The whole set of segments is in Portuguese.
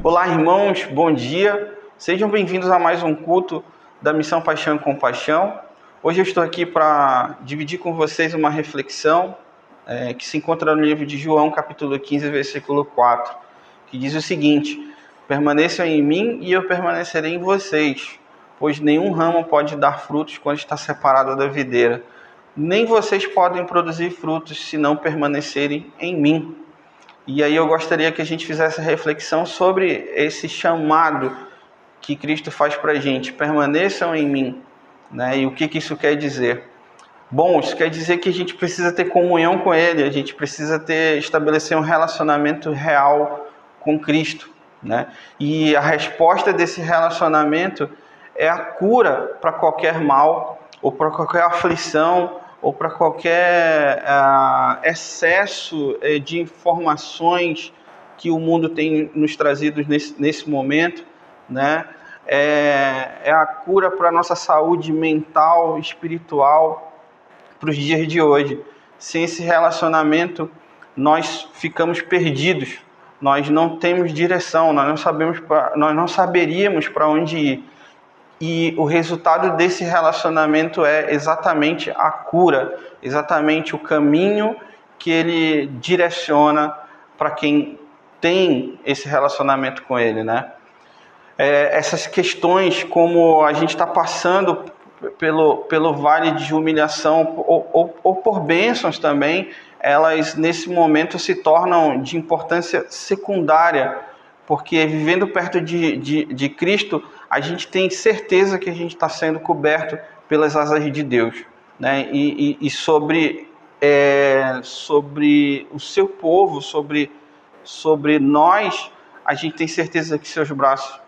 Olá, irmãos, bom dia. Sejam bem-vindos a mais um culto da Missão Paixão e Compaixão. Hoje eu estou aqui para dividir com vocês uma reflexão que se encontra no livro de João, capítulo 15, versículo 4, que diz o seguinte: permaneçam em mim e eu permanecerei em vocês, pois nenhum ramo pode dar frutos quando está separado da videira. Nem vocês podem produzir frutos se não permanecerem em mim. E aí eu gostaria que a gente fizesse reflexão sobre esse chamado que Cristo faz para a gente: permaneçam em mim, né? E o que isso quer dizer? Bom, isso quer dizer que a gente precisa ter comunhão com Ele, a gente precisa estabelecer um relacionamento real com Cristo, né? E a resposta desse relacionamento é a cura para qualquer mal, ou para qualquer aflição, ou para qualquer excesso de informações que o mundo tem nos trazido nesse momento, né? É a cura para a nossa saúde mental, espiritual, para os dias de hoje. Sem esse relacionamento, nós ficamos perdidos, nós não temos direção, nós não saberíamos para onde ir. E o resultado desse relacionamento é exatamente a cura, exatamente o caminho que ele direciona para quem tem esse relacionamento com ele, né? Essas questões, como a gente está passando pelo vale de humilhação ou por bênçãos também, elas nesse momento se tornam de importância secundária, porque vivendo perto de Cristo, a gente tem certeza que a gente está sendo coberto pelas asas de Deus, né? E sobre o seu povo, sobre nós, a gente tem certeza que seus braços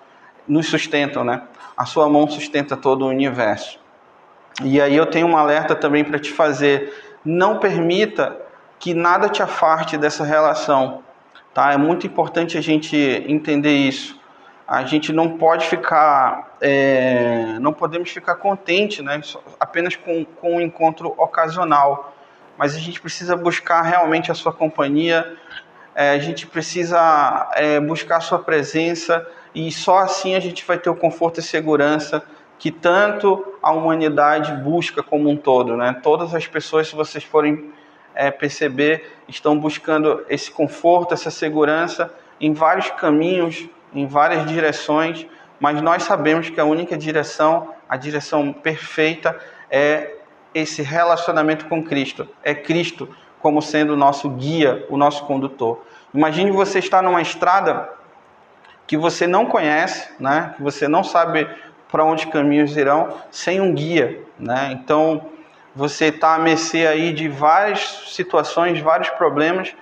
nos sustentam, né? A sua mão sustenta todo o universo. E aí eu tenho um alerta também para te fazer: não permita que nada te afaste dessa relação, tá? É muito importante a gente entender isso. A gente não pode ficar, não podemos ficar contente, né, apenas com um encontro ocasional, mas a gente precisa buscar realmente a sua companhia, a gente precisa buscar a sua presença, e só assim a gente vai ter o conforto e segurança que tanto a humanidade busca como um todo, né? Todas as pessoas, se vocês forem perceber, estão buscando esse conforto, essa segurança em vários caminhos, em várias direções, mas nós sabemos que a única direção, a direção perfeita, é esse relacionamento com Cristo. É Cristo como sendo o nosso guia, o nosso condutor. Imagine você estar numa estrada que você não conhece, né? Que você não sabe para onde caminhos irão, sem um guia, né? Então, você está à mercê aí de várias situações, vários problemas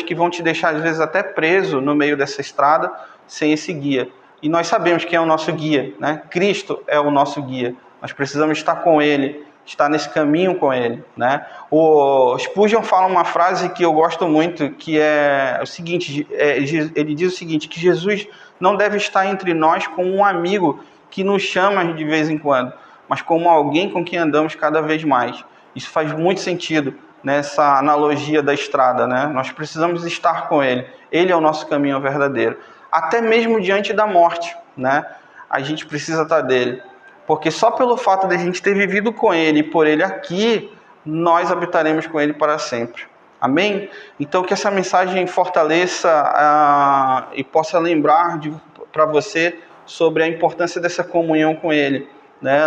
que vão te deixar às vezes até preso no meio dessa estrada, sem esse guia. E nós sabemos quem é o nosso guia, né? Cristo é o nosso guia. Nós precisamos estar com Ele, estar nesse caminho com Ele, né? O Spurgeon fala uma frase que eu gosto muito, que é o seguinte: ele diz o seguinte, que Jesus não deve estar entre nós como um amigo que nos chama de vez em quando, mas como alguém com quem andamos cada vez mais. Isso faz muito sentido nessa analogia da estrada, né? Nós precisamos estar com Ele. Ele é o nosso caminho verdadeiro. Até mesmo diante da morte, né? A gente precisa estar dele. Porque só pelo fato de a gente ter vivido com Ele e por Ele aqui, nós habitaremos com Ele para sempre. Amém? Então que essa mensagem fortaleça e possa lembrar para você sobre a importância dessa comunhão com Ele, né?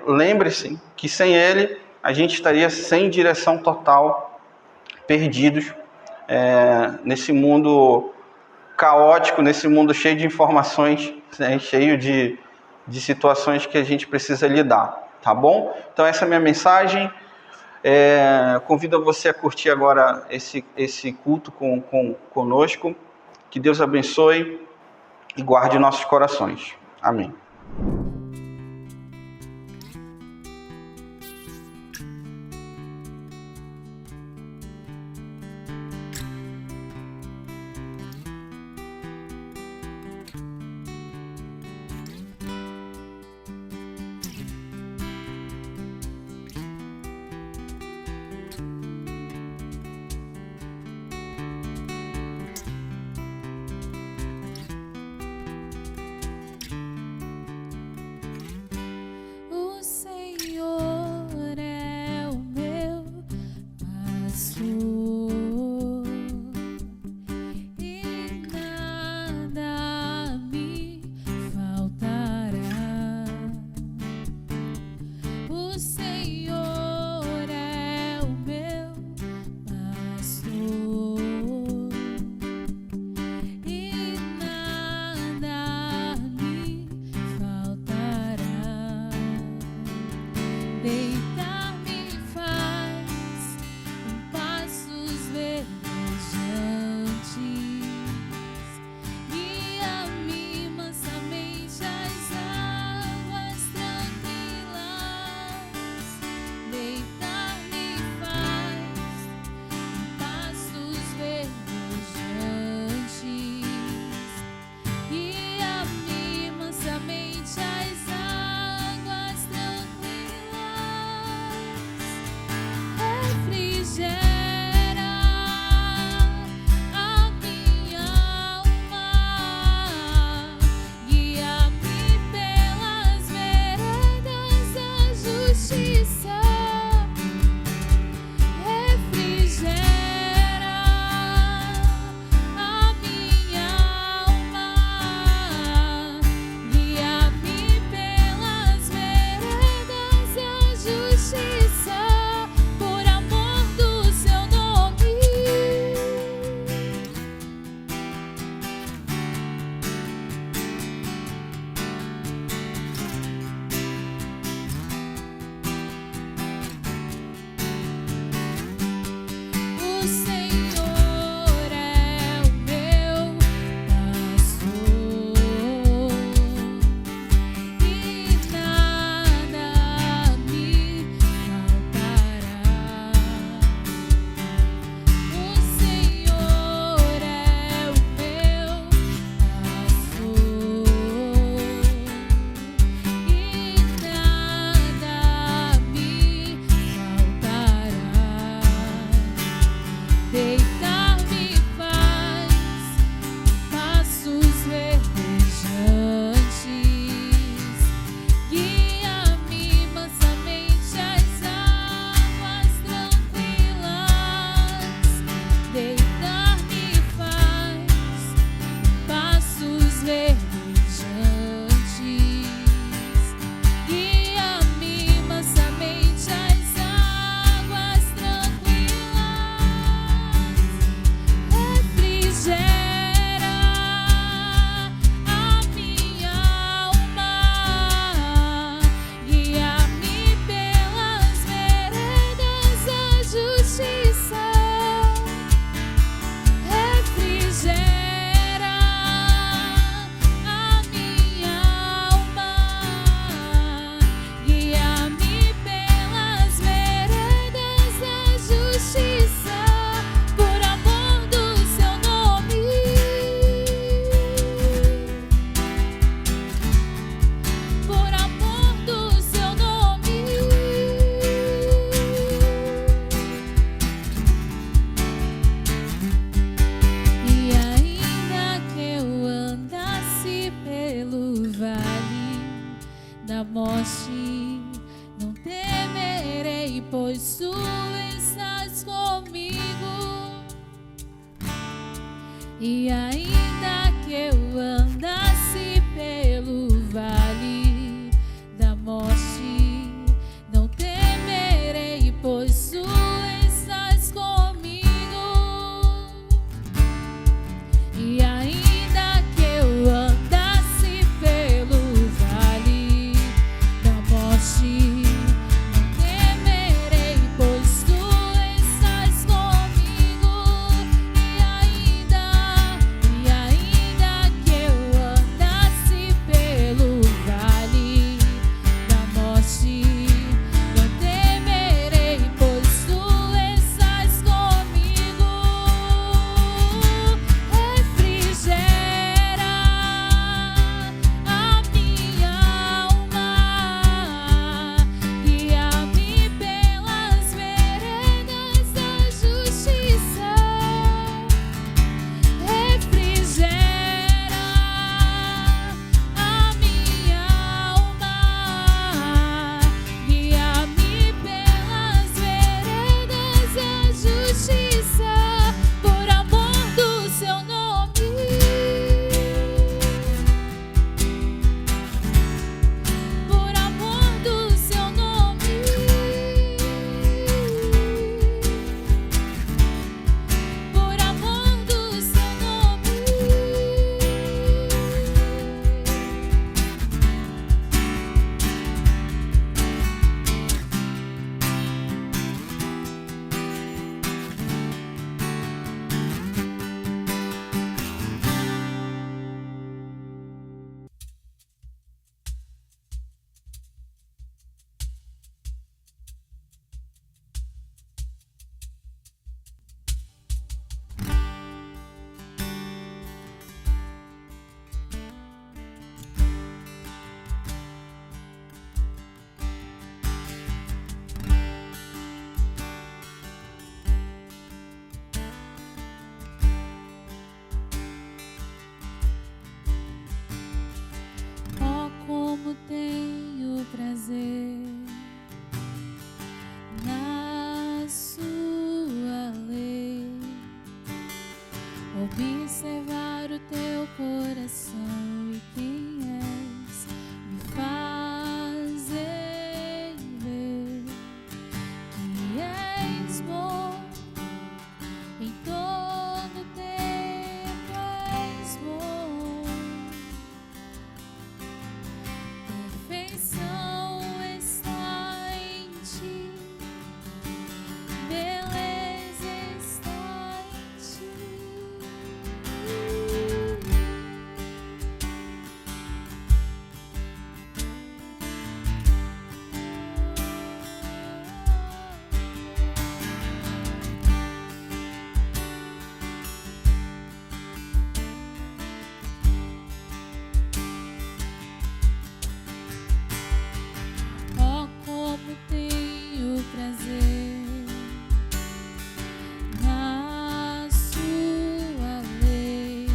Lembre-se que sem Ele a gente estaria sem direção total, perdidos nesse mundo caótico, nesse mundo cheio de informações, né? Cheio de situações que a gente precisa lidar, tá bom? Então essa é a minha mensagem. Convido você a curtir agora esse culto conosco. Que Deus abençoe e guarde nossos corações. Amém. pelo vale da morte, não temerei, pois tu estás comigo. E ainda que eu andasse pelo vale da morte, não temerei, pois tu estás comigo. E ainda que eu andasse pelo vale da morte, não temerei, pois tu estás comigo. E ainda que eu andasse pelo vale da morte, não temerei, pois tu estás comigo. Refrigera a minha alma, guia-me pelas veredas da justiça. Refrigera a minha alma, guia-me pelas veredas da justiça, por amor do seu nome. Por amor do seu nome. Por amor do seu nome. Oh, como tenho prazer na sua lei, observar o teu coração e quem és, me fazem ver que és bom em todo tempo, és bom. Perfeição está em ti, beleza está em ti. Oh, como tenho prazer na sua lei,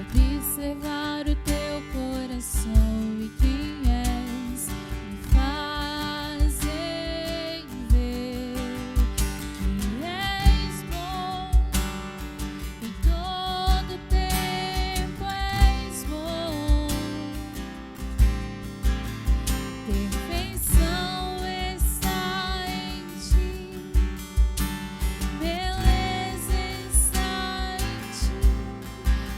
observar o teu coração e quem és, me fazem ver que és bom em todo tempo, és bom. Perfeição está em ti, beleza está em ti.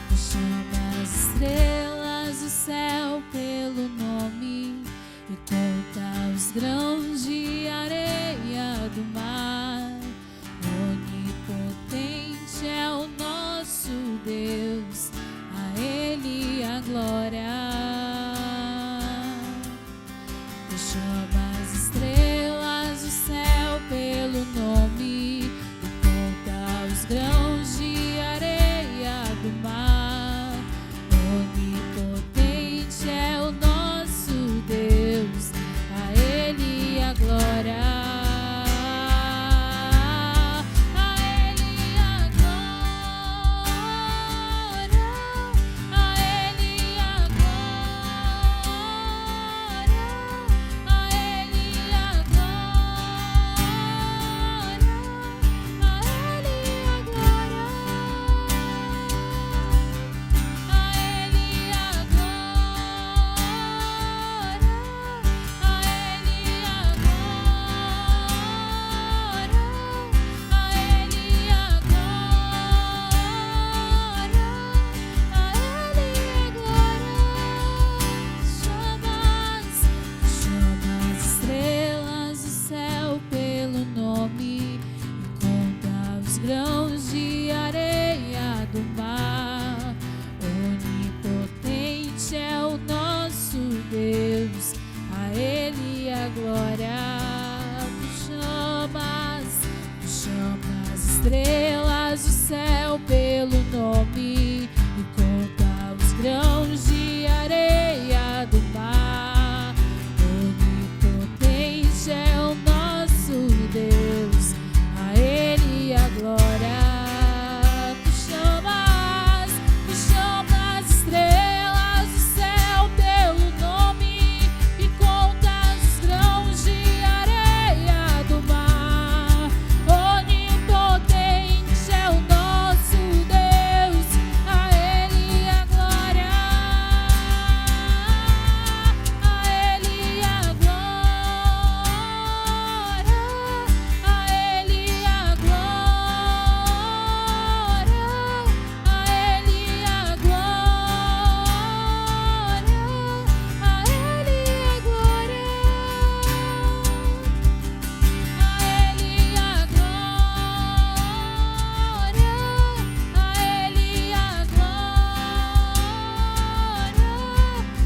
Tu chama as estrelas do céu pelo nome e conta os grãos de areia do mar. Onipotente é o nosso Deus, a Ele a glória. Tu chama as estrelas do céu pelo nome e conta os grãos de areia do mar. Onipotente é o nosso Deus, a Ele Deus, a Ele a glória. Tu chamas as estrelas do céu pelo nome e conta os grãos de areia do mar. Onipotente é o nosso Deus, a Ele a glória. Tu chamas as estrelas do céu pelo nome e contas os grãos de areia do mar. Onipotente é o nosso Deus, a Ele a glória. A Ele a glória. A Ele a glória. A Ele a glória. A Ele a glória. A Ele a glória. A Ele a glória.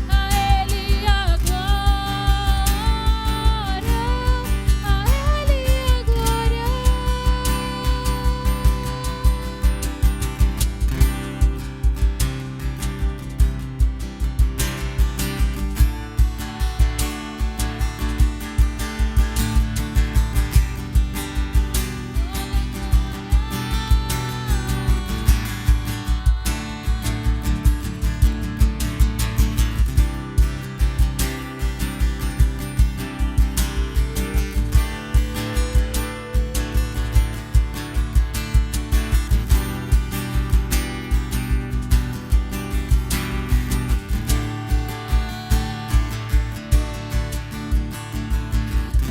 A Ele a glória.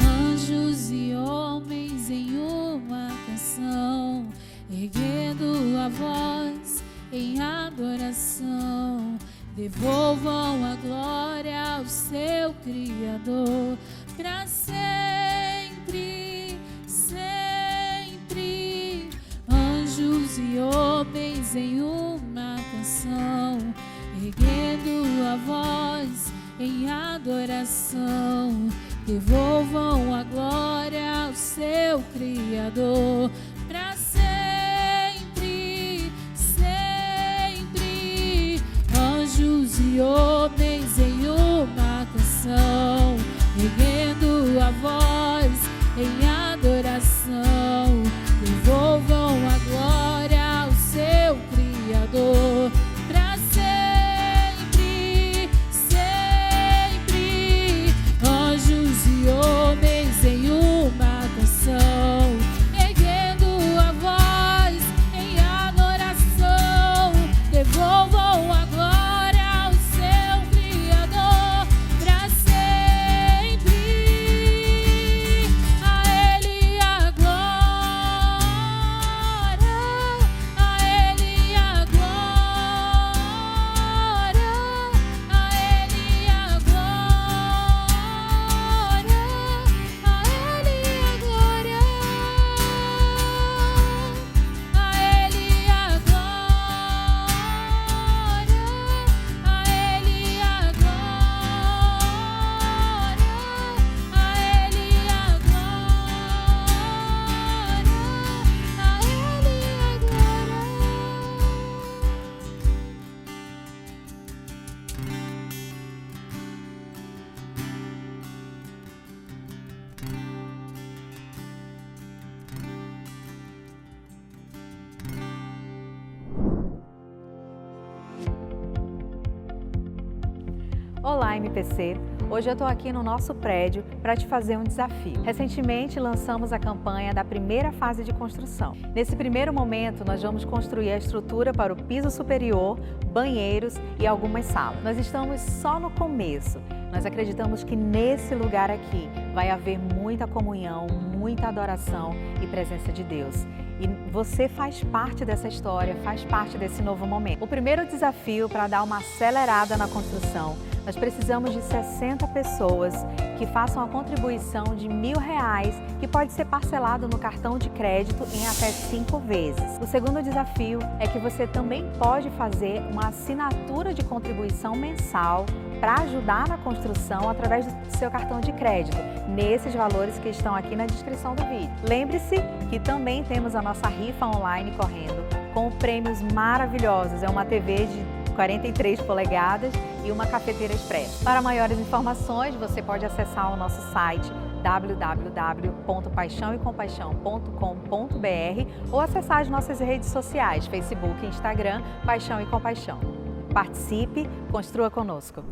Anjos e homens em uma canção, erguendo a voz em adoração, devolvam a glória ao seu Criador para sempre, sempre. Anjos e homens em uma canção, erguendo a voz em adoração, devolvam a glória ao seu Criador para sempre, sempre. Anjos e homens em uma canção, erguendo a voz em adoração, devolvam a glória ao seu Criador para sempre, sempre. Anjos e homens em uma canção, erguendo a voz em adoração, devolvam a glória ao seu Criador para sempre. A Ele a glória, a Ele a glória, a Ele a glória, a Ele a glória, a Ele a glória, a Ele a glória, a Ele a Olá, MPC! Hoje eu estou aqui no nosso prédio para te fazer um desafio. Recentemente lançamos a campanha da primeira fase de construção. Nesse primeiro momento, nós vamos construir a estrutura para o piso superior, banheiros e algumas salas. Nós estamos só no começo. Nós acreditamos que nesse lugar aqui vai haver muita comunhão, muita adoração e presença de Deus. E você faz parte dessa história, faz parte desse novo momento. O primeiro desafio para dar uma acelerada na construção Nós precisamos de 60 pessoas que façam a contribuição de R$1.000, que pode ser parcelado no cartão de crédito em até 5 vezes. O segundo desafio é que você também pode fazer uma assinatura de contribuição mensal para ajudar na construção através do seu cartão de crédito, nesses valores que estão aqui na descrição do vídeo. Lembre-se que também temos a nossa rifa online correndo, com prêmios maravilhosos. É uma TV de 43 polegadas e uma cafeteira expresso. Para maiores informações, você pode acessar o nosso site www.paixãoecompaixão.com.br ou acessar as nossas redes sociais, Facebook e Instagram, Paixão e Compaixão. Participe, construa conosco.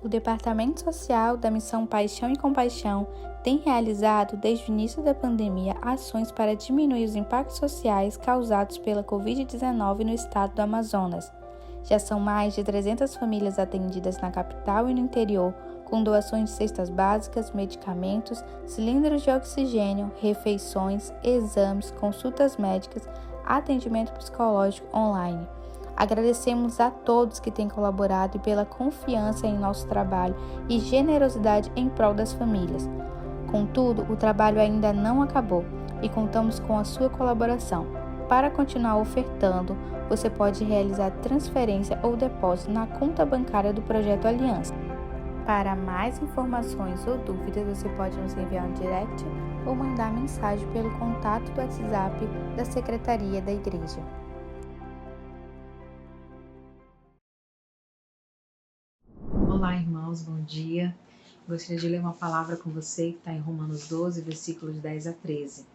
O Departamento Social da Missão Paixão e Compaixão tem realizado, desde o início da pandemia, ações para diminuir os impactos sociais causados pela Covid-19 no estado do Amazonas. Já são mais de 300 famílias atendidas na capital e no interior, com doações de cestas básicas, medicamentos, cilindros de oxigênio, refeições, exames, consultas médicas, atendimento psicológico online. Agradecemos a todos que têm colaborado e pela confiança em nosso trabalho e generosidade em prol das famílias. Contudo, o trabalho ainda não acabou e contamos com a sua colaboração. Para continuar ofertando, você pode realizar transferência ou depósito na conta bancária do Projeto Aliança. Para mais informações ou dúvidas, você pode nos enviar um direct ou mandar mensagem pelo contato do WhatsApp da Secretaria da Igreja. Olá, irmãos, bom dia. Gostaria de ler uma palavra com você que está em Romanos 12, versículos 10 a 13.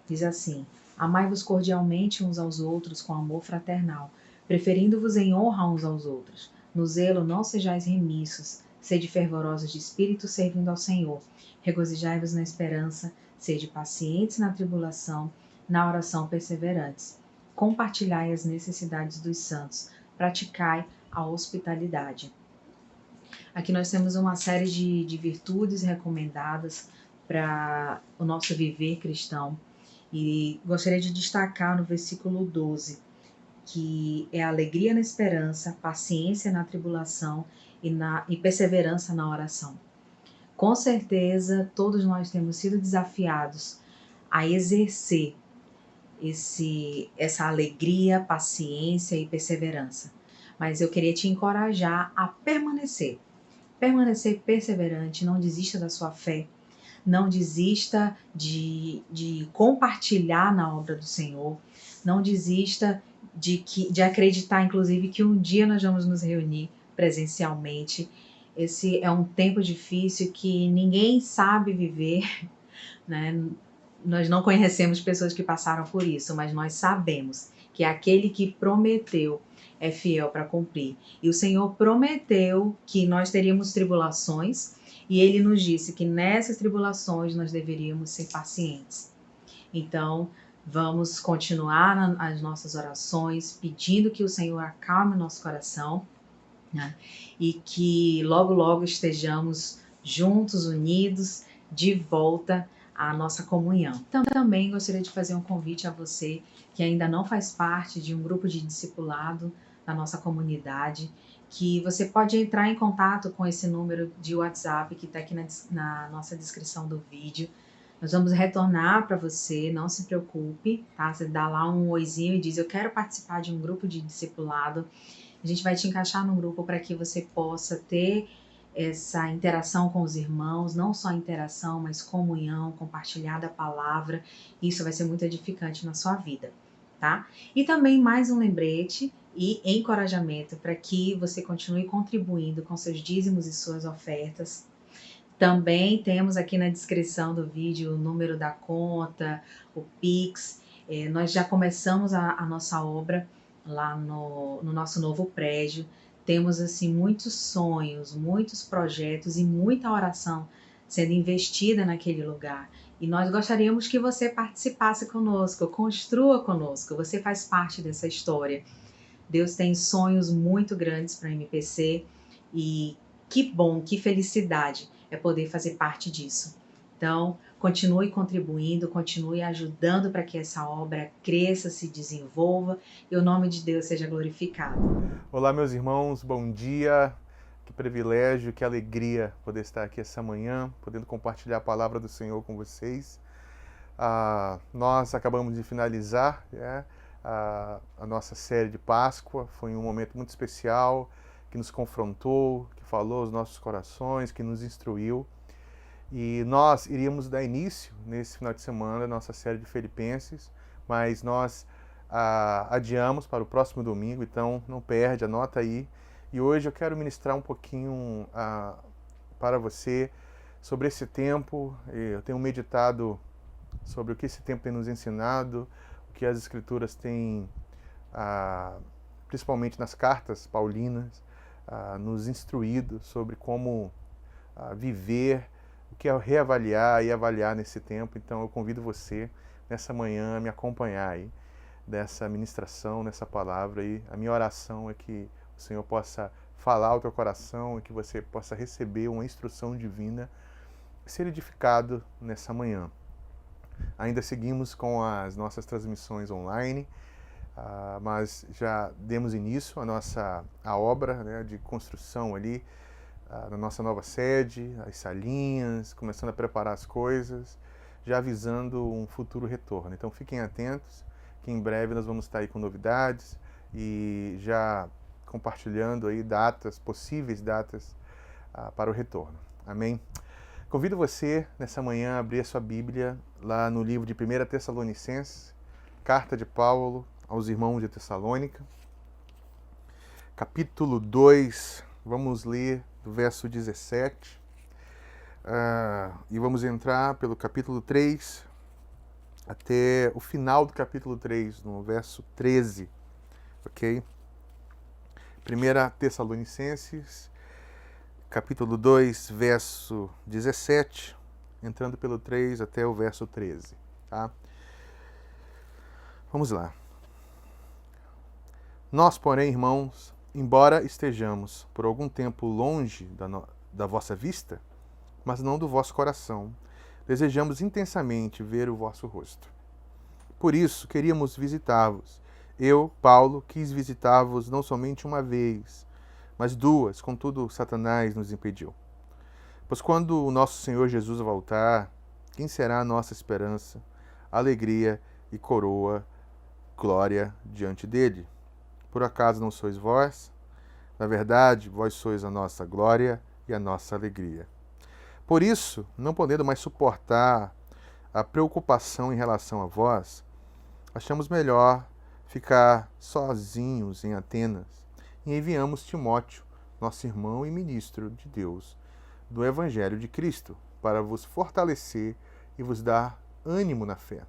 Diz assim: Amai-vos cordialmente uns aos outros com amor fraternal, preferindo-vos em honra uns aos outros. No zelo não sejais remissos, sede fervorosos de espírito servindo ao Senhor. Regozijai-vos na esperança, sede pacientes na tribulação, na oração perseverantes. Compartilhai as necessidades dos santos, praticai a hospitalidade. Aqui nós temos uma série de virtudes recomendadas para o nosso viver cristão. E gostaria de destacar no versículo 12, que é a alegria na esperança, paciência na tribulação e perseverança na oração. Com certeza, todos nós temos sido desafiados a exercer essa alegria, paciência e perseverança. Mas eu queria te encorajar a permanecer perseverante, não desista da sua fé, não desista de compartilhar na obra do Senhor, não desista de acreditar, inclusive, que um dia nós vamos nos reunir presencialmente. Esse é um tempo difícil que ninguém sabe viver, né? Nós não conhecemos pessoas que passaram por isso, mas nós sabemos que aquele que prometeu é fiel para cumprir. E o Senhor prometeu que nós teríamos tribulações, e Ele nos disse que nessas tribulações nós deveríamos ser pacientes. Então, vamos continuar as nossas orações, pedindo que o Senhor acalme o nosso coração, né? E que logo, logo estejamos juntos, unidos, de volta à nossa comunhão. Então, também gostaria de fazer um convite a você que ainda não faz parte de um grupo de discipulado da nossa comunidade, que você pode entrar em contato com esse número de WhatsApp que está aqui na nossa descrição do vídeo. Nós vamos retornar para você, não se preocupe, tá? Você dá lá um oizinho e diz: eu quero participar de um grupo de discipulado. A gente vai te encaixar no grupo para que você possa ter essa interação com os irmãos, não só interação, mas comunhão, compartilhar da palavra. Isso vai ser muito edificante na sua vida, tá? E também mais um lembrete e encorajamento para que você continue contribuindo com seus dízimos e suas ofertas. Também temos aqui na descrição do vídeo o número da conta, o Pix. Nós já começamos a nossa obra lá no nosso novo prédio. Temos assim muitos sonhos, muitos projetos e muita oração sendo investida naquele lugar. E nós gostaríamos que você participasse conosco, construa conosco. Você faz parte dessa história. Deus tem sonhos muito grandes para a MPC e que bom, que felicidade é poder fazer parte disso. Então, continue contribuindo, continue ajudando para que essa obra cresça, se desenvolva e o nome de Deus seja glorificado. Olá, meus irmãos, bom dia. Que privilégio, que alegria poder estar aqui essa manhã, podendo compartilhar a palavra do Senhor com vocês. Nós acabamos de finalizar a nossa série de Páscoa. Foi um momento muito especial, que nos confrontou, que falou aos nossos corações, que nos instruiu. E nós iríamos dar início, nesse final de semana, à nossa série de Filipenses, mas nós adiamos para o próximo domingo, então não perde, anota aí. E hoje eu quero ministrar um pouquinho para você sobre esse tempo. Eu tenho meditado sobre o que esse tempo tem nos ensinado, o que as Escrituras têm, principalmente nas cartas paulinas, nos instruído sobre como viver, o que é reavaliar e avaliar nesse tempo. Então eu convido você nessa manhã a me acompanhar aí nessa ministração, nessa palavra. E a minha oração é que o Senhor possa falar ao teu coração e que você possa receber uma instrução divina e ser edificado nessa manhã. Ainda seguimos com as nossas transmissões online, mas já demos início à obra, de construção ali na nossa nova sede, as salinhas, começando a preparar as coisas, já avisando um futuro retorno. Então fiquem atentos, que em breve nós vamos estar aí com novidades e já compartilhando aí possíveis datas para o retorno. Amém? Convido você nessa manhã a abrir a sua Bíblia lá no livro de 1 Tessalonicenses, carta de Paulo aos irmãos de Tessalônica, capítulo 2, vamos ler do verso 17 e vamos entrar pelo capítulo 3 até o final do capítulo 3, no verso 13, ok? 1 Tessalonicenses, capítulo 2, verso 17, entrando pelo 3 até o verso 13, tá? Vamos lá. Nós, porém, irmãos, embora estejamos por algum tempo longe da vossa vista, mas não do vosso coração, desejamos intensamente ver o vosso rosto. Por isso, queríamos visitar-vos. Eu, Paulo, quis visitar-vos não somente uma vez, mas duas, contudo Satanás nos impediu. Pois quando o nosso Senhor Jesus voltar, quem será a nossa esperança, alegria e coroa, glória diante dele? Por acaso não sois vós? Na verdade, vós sois a nossa glória e a nossa alegria. Por isso, não podendo mais suportar a preocupação em relação a vós, achamos melhor ficar sozinhos em Atenas e enviamos Timóteo, nosso irmão e ministro de Deus, do Evangelho de Cristo, para vos fortalecer e vos dar ânimo na fé,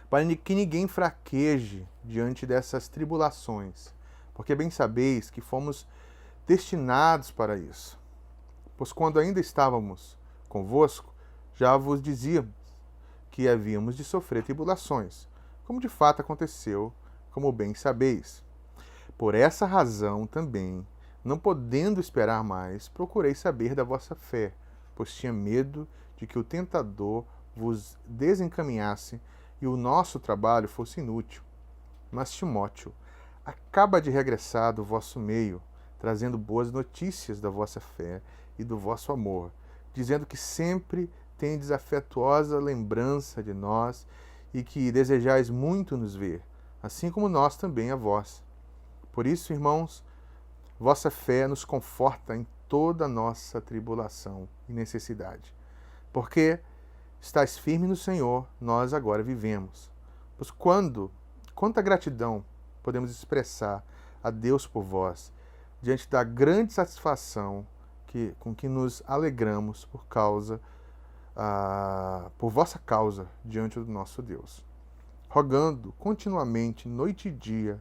para que ninguém fraqueje diante dessas tribulações, porque bem sabeis que fomos destinados para isso. Pois quando ainda estávamos convosco, já vos dizíamos que havíamos de sofrer tribulações, como de fato aconteceu, como bem sabeis. Por essa razão também, não podendo esperar mais, procurei saber da vossa fé, pois tinha medo de que o tentador vos desencaminhasse e o nosso trabalho fosse inútil. Mas Timóteo acaba de regressar do vosso meio, trazendo boas notícias da vossa fé e do vosso amor, dizendo que sempre tendes afetuosa lembrança de nós e que desejais muito nos ver, assim como nós também a vós. Por isso, irmãos, vossa fé nos conforta em toda a nossa tribulação e necessidade, porque estáis firmes no Senhor, nós agora vivemos. Pois quanta gratidão podemos expressar a Deus por vós, diante da grande satisfação com que nos alegramos por vossa causa diante do nosso Deus, rogando continuamente, noite e dia,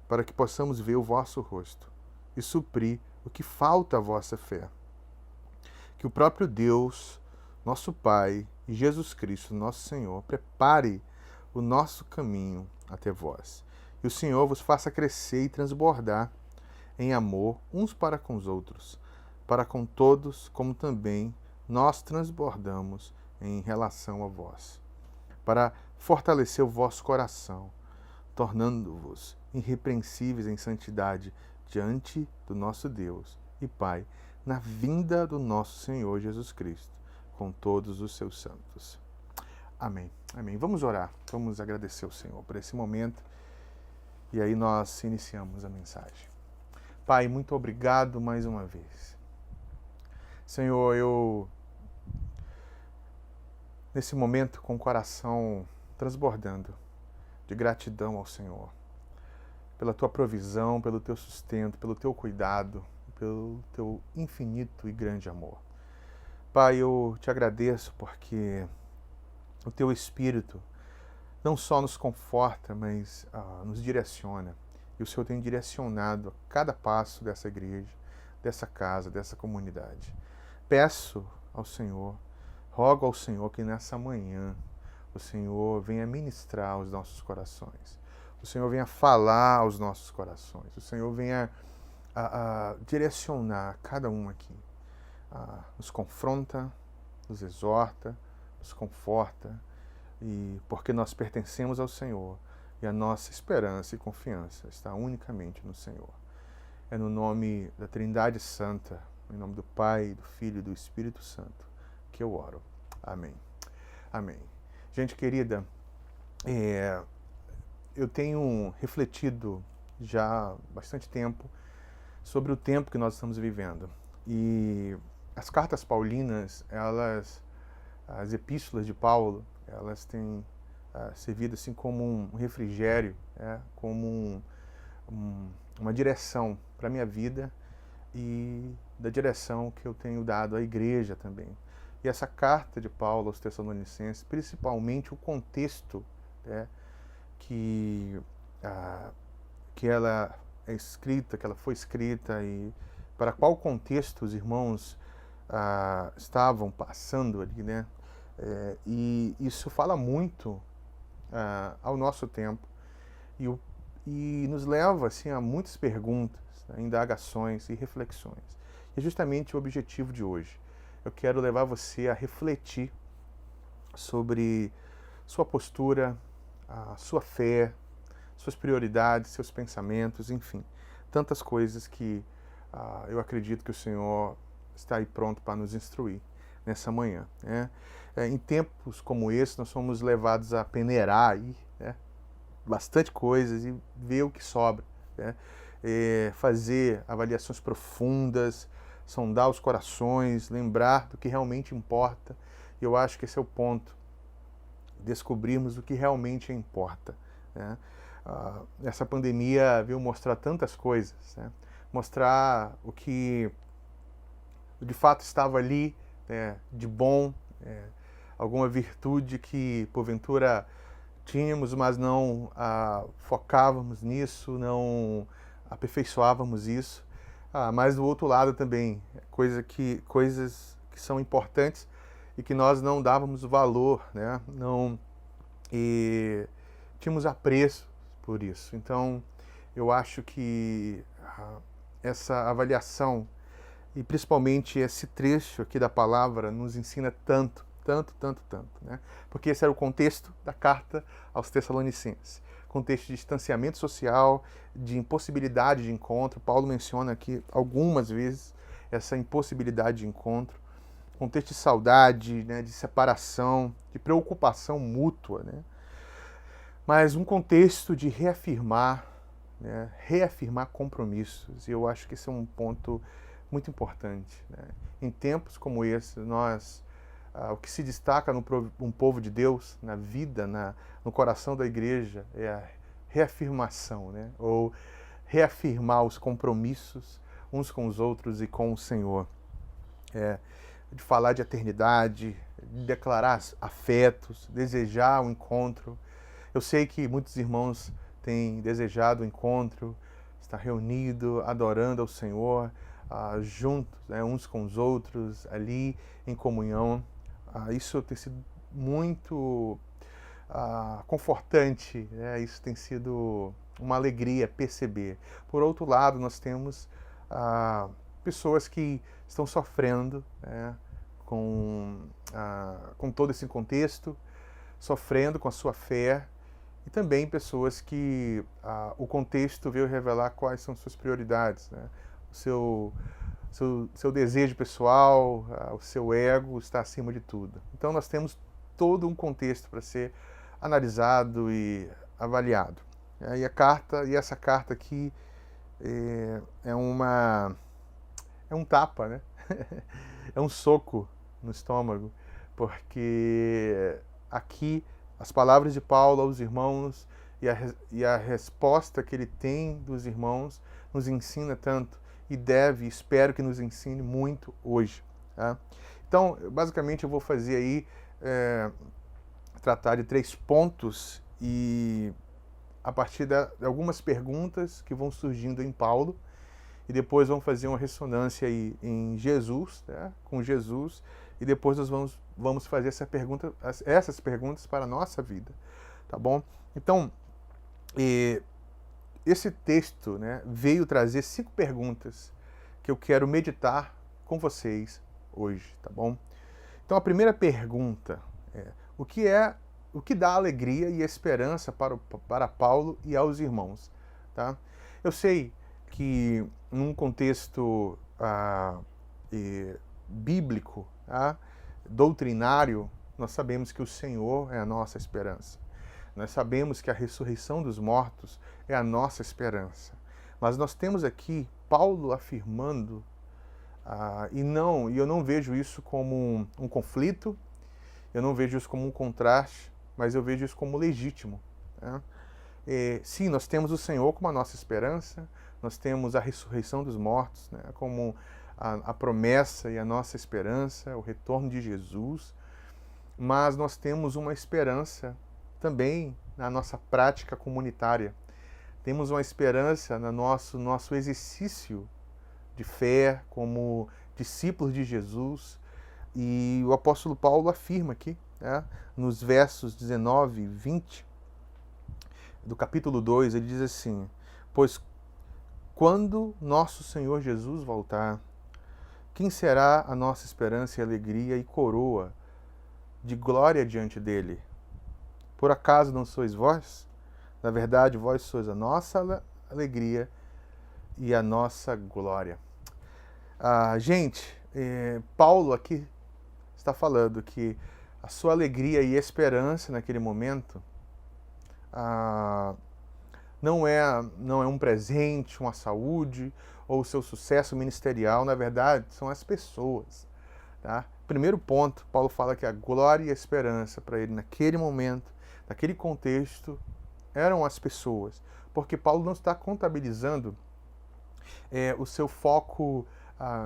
para que possamos ver o vosso rosto e suprir o que falta à vossa fé. Que o próprio Deus, nosso Pai, e Jesus Cristo, nosso Senhor, prepare o nosso caminho até vós, e o Senhor vos faça crescer e transbordar em amor uns para com os outros, para com todos, como também nós transbordamos em relação a vós, para fortalecer o vosso coração, tornando-vos irrepreensíveis em santidade diante do nosso Deus e Pai, na vinda do nosso Senhor Jesus Cristo, com todos os seus santos. Amém. Amém. Vamos orar, vamos agradecer ao Senhor por esse momento e aí nós iniciamos a mensagem. Pai, muito obrigado mais uma vez. Senhor, eu, nesse momento, com o coração transbordando de gratidão ao Senhor, pela Tua provisão, pelo Teu sustento, pelo Teu cuidado, pelo Teu infinito e grande amor. Pai, eu Te agradeço porque o Teu Espírito não só nos conforta, mas nos direciona. E o Senhor tem direcionado a cada passo dessa igreja, dessa casa, dessa comunidade. Peço ao Senhor, rogo ao Senhor que nessa manhã o Senhor venha ministrar aos nossos corações. O Senhor venha falar aos nossos corações. O Senhor venha direcionar cada um aqui. Nos confronta, nos exorta, nos conforta, e porque nós pertencemos ao Senhor e a nossa esperança e confiança está unicamente no Senhor. É no nome da Trindade Santa, em nome do Pai, do Filho e do Espírito Santo, que eu oro. Amém. Amém. Gente querida, eu tenho refletido já há bastante tempo sobre o tempo que nós estamos vivendo. E as cartas paulinas, as epístolas de Paulo, elas têm servido assim como um refrigério, como uma direção para a minha vida e da direção que eu tenho dado à igreja também. E essa carta de Paulo aos Tessalonicenses, principalmente o contexto que ela é escrita, que ela foi escrita e para qual contexto os irmãos estavam passando ali, né? E isso fala muito ao nosso tempo e nos leva assim, a muitas perguntas, indagações e reflexões. E é justamente o objetivo de hoje. Eu quero levar você a refletir sobre sua postura, a sua fé, suas prioridades, seus pensamentos, enfim, tantas coisas que eu acredito que o Senhor está aí pronto para nos instruir nessa manhã, né? Em tempos como esse, nós somos levados a peneirar aí, né, bastante coisas e ver o que sobra, né? Fazer avaliações profundas, sondar os corações, lembrar do que realmente importa. E eu acho que esse é o ponto, descobrirmos o que realmente importa, né? Essa pandemia veio mostrar tantas coisas, né? Mostrar o que de fato estava ali, de bom, alguma virtude que porventura tínhamos, mas não focávamos nisso, não aperfeiçoávamos isso. Mas do outro lado também, coisas que são importantes e que nós não dávamos valor, né? E tínhamos apreço por isso. Então, eu acho que essa avaliação e principalmente esse trecho aqui da palavra nos ensina tanto, né? Porque esse era o contexto da carta aos Tessalonicenses. Contexto de distanciamento social, de impossibilidade de encontro. Paulo menciona aqui algumas vezes essa impossibilidade de encontro. Contexto de saudade, né, de separação, de preocupação mútua, né? Mas um contexto de reafirmar, né, reafirmar compromissos. E eu acho que esse é um ponto muito importante, né? Em tempos como esse, o que se destaca no povo de Deus, na vida, no coração da igreja, é a reafirmação, né? Ou reafirmar os compromissos uns com os outros e com o Senhor. De falar de eternidade, de declarar afetos, desejar o encontro. Eu sei que muitos irmãos têm desejado o encontro, estar reunido, adorando ao Senhor, juntos, né, uns com os outros, ali em comunhão. Isso tem sido muito confortante, né? Isso tem sido uma alegria perceber. Por outro lado, nós temos pessoas que estão sofrendo, né, com todo esse contexto, sofrendo com a sua fé, e também pessoas que o contexto veio revelar quais são suas prioridades, né? seu desejo pessoal, o seu ego está acima de tudo. Então nós temos todo um contexto para ser analisado e avaliado. E essa carta aqui é um tapa, né? É um soco no estômago, porque aqui as palavras de Paulo aos irmãos e a resposta que ele tem dos irmãos nos ensina tanto e espero que nos ensine muito hoje. Tá? Então, basicamente eu vou fazer aí, tratar de 3 pontos e a partir de algumas perguntas que vão surgindo em Paulo, e depois vamos fazer uma ressonância aí em Jesus, né, com Jesus, e depois nós vamos fazer essas perguntas para a nossa vida, tá bom? Então, esse texto, né, veio trazer 5 perguntas que eu quero meditar com vocês hoje, tá bom? Então, a primeira pergunta é: o que dá alegria e esperança para Paulo e aos irmãos, tá? Eu sei que num contexto bíblico, doutrinário, nós sabemos que o Senhor é a nossa esperança. Nós sabemos que a ressurreição dos mortos é a nossa esperança. Mas nós temos aqui Paulo afirmando, e eu não vejo isso como um conflito, eu não vejo isso como um contraste, mas eu vejo isso como legítimo. Né? Sim, nós temos o Senhor como a nossa esperança, nós temos a ressurreição dos mortos, né, como a promessa e a nossa esperança, o retorno de Jesus, mas nós temos uma esperança também na nossa prática comunitária. Temos uma esperança no nosso exercício de fé como discípulos de Jesus, e o apóstolo Paulo afirma aqui, né, nos versos 19 e 20 do capítulo 2, ele diz assim: pois quando nosso Senhor Jesus voltar, quem será a nossa esperança e alegria e coroa de glória diante dele? Por acaso não sois vós? Na verdade, vós sois a nossa alegria e a nossa glória. Gente, Paulo aqui está falando que a sua alegria e esperança naquele momento não é um presente, uma saúde ou o seu sucesso ministerial. Na verdade, são as pessoas. Tá? Primeiro ponto, Paulo fala que a glória e a esperança para ele naquele momento, naquele contexto, eram as pessoas. Porque Paulo não está contabilizando o seu foco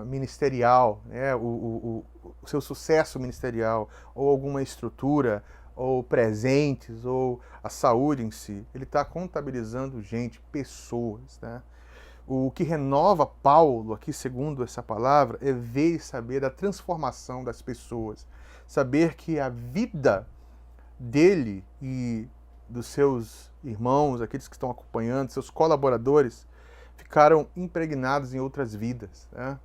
ministerial, né? o seu sucesso ministerial, ou alguma estrutura, ou presentes, ou a saúde em si. Ele está contabilizando pessoas. Né? O que renova Paulo, aqui segundo essa palavra, é ver e saber da transformação das pessoas. Saber que a vida dele e dos seus irmãos, aqueles que estão acompanhando, seus colaboradores, ficaram impregnados em outras vidas. Né?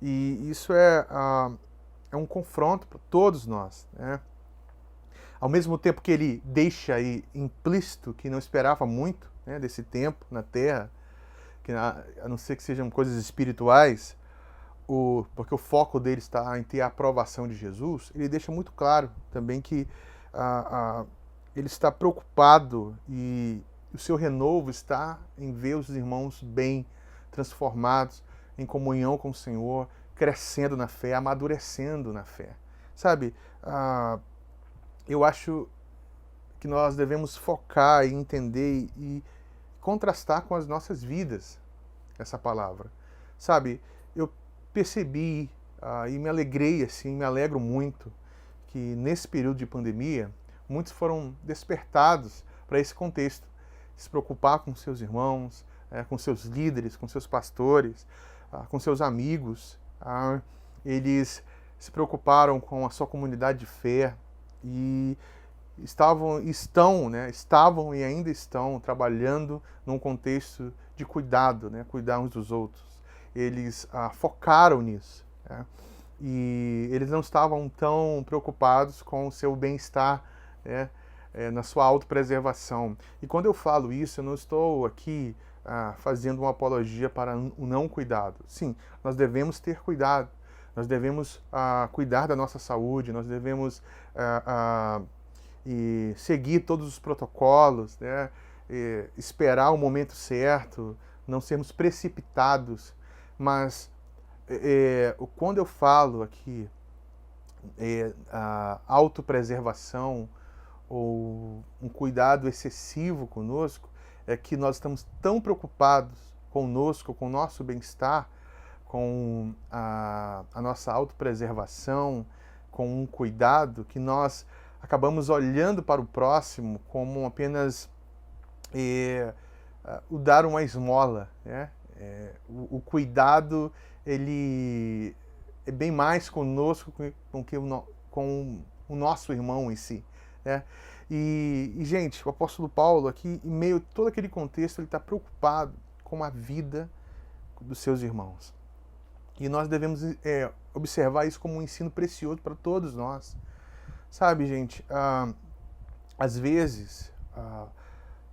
E isso é um confronto para todos nós. Né? Ao mesmo tempo que ele deixa aí implícito que não esperava muito, né, desse tempo na Terra, que a não ser que sejam coisas espirituais, porque o foco dele está em ter a aprovação de Jesus, ele deixa muito claro também que ele está preocupado e o seu renovo está em ver os irmãos bem transformados, em comunhão com o Senhor, crescendo na fé, amadurecendo na fé. Sabe, eu acho que nós devemos focar e entender e contrastar com as nossas vidas essa palavra. Sabe, eu percebi e me alegrei, assim, me alegro muito que nesse período de pandemia muitos foram despertados para esse contexto, se preocupar com seus irmãos, com seus líderes, com seus pastores, com seus amigos. Eles se preocuparam com a sua comunidade de fé e estavam e ainda estão trabalhando num contexto de cuidado, né? Cuidar uns dos outros. Eles focaram nisso. Né? E eles não estavam tão preocupados com o seu bem-estar, né? Na sua autopreservação. E quando eu falo isso, eu não estou aqui fazendo uma apologia para o não cuidado. Sim, nós devemos ter cuidado, nós devemos cuidar da nossa saúde, nós devemos e seguir todos os protocolos, né? Esperar o momento certo, não sermos precipitados. Mas quando eu falo aqui a autopreservação ou um cuidado excessivo conosco, é que nós estamos tão preocupados conosco, com o nosso bem-estar, com a nossa autopreservação, com um cuidado, que nós acabamos olhando para o próximo como apenas o dar uma esmola, né? O cuidado, ele é bem mais conosco com o nosso irmão em si, né? E, gente, o apóstolo Paulo aqui, em meio a todo aquele contexto, ele está preocupado com a vida dos seus irmãos. E nós devemos observar isso como um ensino precioso para todos nós. Sabe, gente, às vezes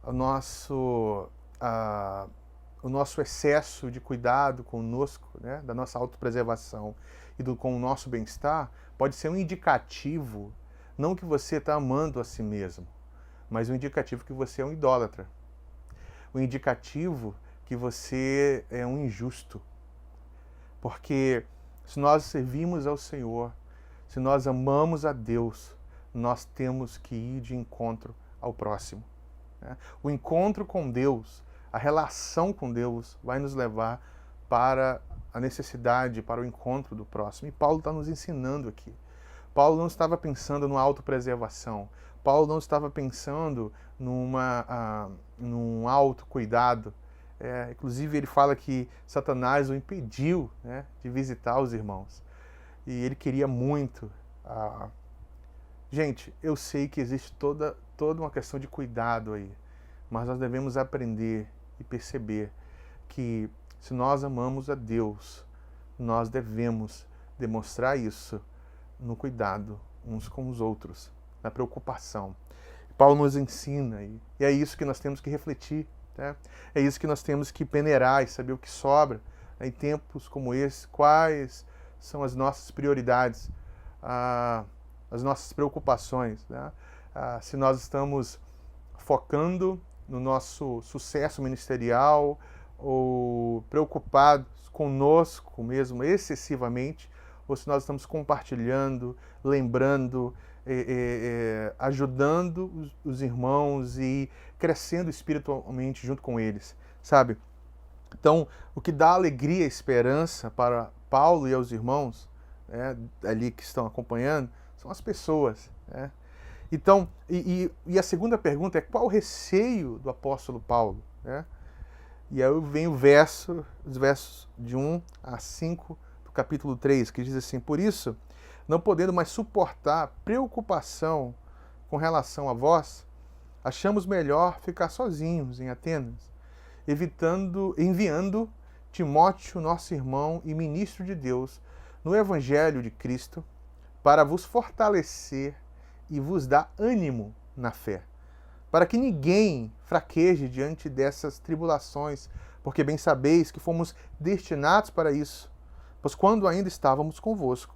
o nosso excesso de cuidado conosco, né, da nossa autopreservação e com o nosso bem-estar, pode ser um indicativo, não que você está amando a si mesmo, mas um indicativo que você é um idólatra. Um indicativo que você é um injusto. Porque se nós servimos ao Senhor, se nós amamos a Deus, nós temos que ir de encontro ao próximo, né? O encontro com Deus, a relação com Deus vai nos levar para a necessidade, para o encontro do próximo. E Paulo está nos ensinando aqui. Paulo não estava pensando numa autopreservação. Paulo não estava pensando num autocuidado. Inclusive, ele fala que Satanás o impediu, né, de visitar os irmãos. E ele queria muito. Gente, eu sei que existe toda uma questão de cuidado aí, mas nós devemos aprender e perceber que se nós amamos a Deus, nós devemos demonstrar isso no cuidado uns com os outros, na preocupação. Paulo nos ensina e é isso que nós temos que refletir, né? É isso que nós temos que peneirar e saber o que sobra, né? Em tempos como esse, quais são as nossas prioridades, as nossas preocupações, né? Se nós estamos focando no nosso sucesso ministerial ou preocupados conosco mesmo excessivamente, ou se nós estamos compartilhando, lembrando, ajudando os irmãos e crescendo espiritualmente junto com eles, sabe? Então, o que dá alegria e esperança para Paulo e aos irmãos, né, ali que estão acompanhando, são as pessoas, né? Então, e a segunda pergunta é: qual o receio do apóstolo Paulo, né? E aí vem os versos de 1 a 5 do capítulo 3, que diz assim: por isso, não podendo mais suportar preocupação com relação a vós, achamos melhor ficar sozinhos em Atenas, enviando Timóteo, nosso irmão e ministro de Deus, no Evangelho de Cristo, para vos fortalecer e vos dar ânimo na fé, para que ninguém fraqueje diante dessas tribulações, porque bem sabeis que fomos destinados para isso. Pois quando ainda estávamos convosco,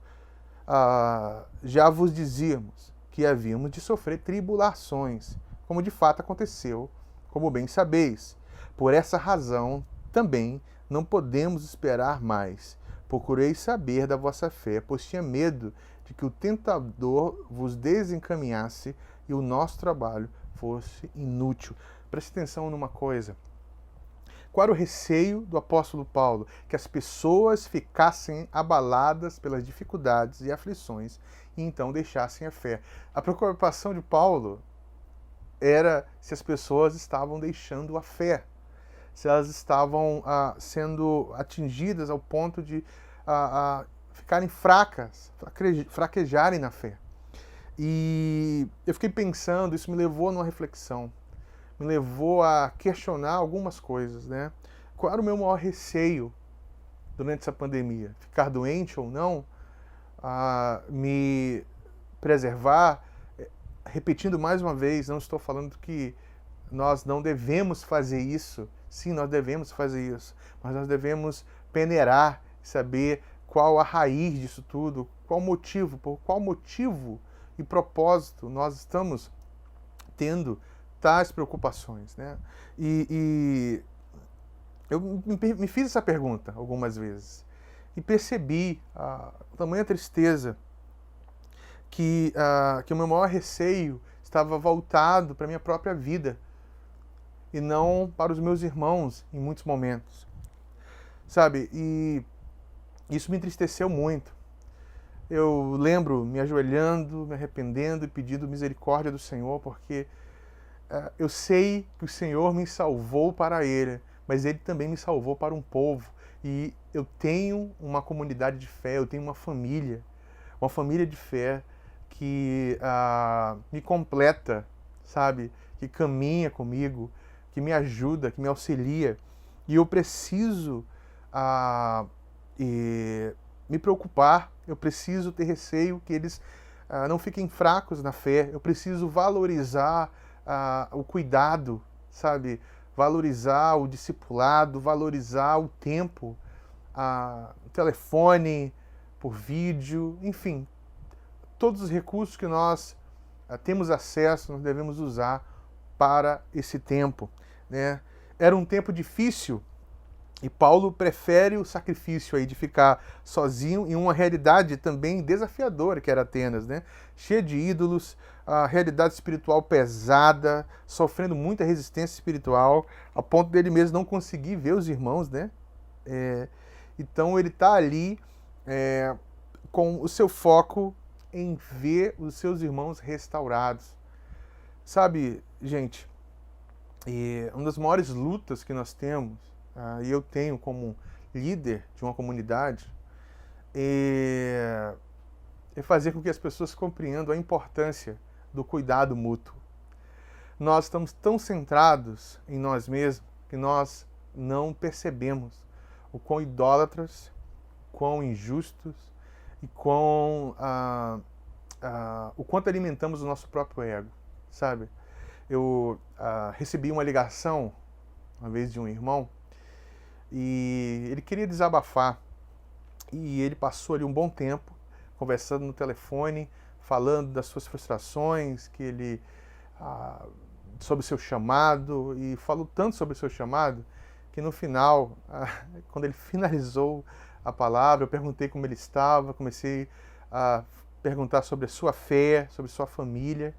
já vos dizíamos que havíamos de sofrer tribulações, como de fato aconteceu, como bem sabeis. Por essa razão também não podemos esperar mais. Procurei saber da vossa fé, pois tinha medo de que o tentador vos desencaminhasse e o nosso trabalho fosse inútil. Preste atenção numa coisa. Qual era o receio do apóstolo Paulo? Que as pessoas ficassem abaladas pelas dificuldades e aflições e então deixassem a fé. A preocupação de Paulo era se as pessoas estavam deixando a fé, se elas estavam sendo atingidas ao ponto de ficarem fracas, fraquejarem na fé. E eu fiquei pensando, isso me levou numa reflexão, me levou a questionar algumas coisas, né? Qual era o meu maior receio durante essa pandemia? Ficar doente ou não? Me preservar? Repetindo mais uma vez, não estou falando que nós não devemos fazer isso Sim, nós devemos fazer isso, mas nós devemos peneirar, saber qual a raiz disso tudo, qual motivo, por qual motivo e propósito nós estamos tendo tais preocupações, né? E eu me fiz essa pergunta algumas vezes e percebi a tamanha tristeza que o meu maior receio estava voltado para a minha própria vida e não para os meus irmãos em muitos momentos, sabe? E isso me entristeceu muito. Eu lembro me ajoelhando, me arrependendo e pedindo misericórdia do Senhor, porque eu sei que o Senhor me salvou para Ele, mas Ele também me salvou para um povo. E eu tenho uma comunidade de fé, eu tenho uma família de fé que me completa, sabe? Que caminha comigo, que me ajuda, que me auxilia. E eu preciso me preocupar, eu preciso ter receio que eles não fiquem fracos na fé. Eu preciso valorizar o cuidado, sabe? Valorizar o discipulado, valorizar o tempo, o telefone, por vídeo, enfim, todos os recursos que nós temos acesso, nós devemos usar para esse tempo, né? Era um tempo difícil e Paulo prefere o sacrifício aí de ficar sozinho em uma realidade também desafiadora que era Atenas, né? Cheia de ídolos, a realidade espiritual pesada, sofrendo muita resistência espiritual, a ponto dele mesmo não conseguir ver os irmãos, né? Então ele está ali com o seu foco em ver os seus irmãos restaurados. Sabe, gente, uma das maiores lutas que nós temos, e eu tenho como líder de uma comunidade, é fazer com que as pessoas compreendam a importância do cuidado mútuo. Nós estamos tão centrados em nós mesmos que nós não percebemos o quão idólatras, quão injustos e quão o quanto alimentamos o nosso próprio ego, sabe? Eu recebi uma ligação uma vez de um irmão e ele queria desabafar e ele passou ali um bom tempo conversando no telefone, falando das suas frustrações, que ele sobre o seu chamado, e falou tanto sobre o seu chamado que no final, quando ele finalizou a palavra, eu perguntei como ele estava, comecei a perguntar sobre a sua fé, sobre sua família,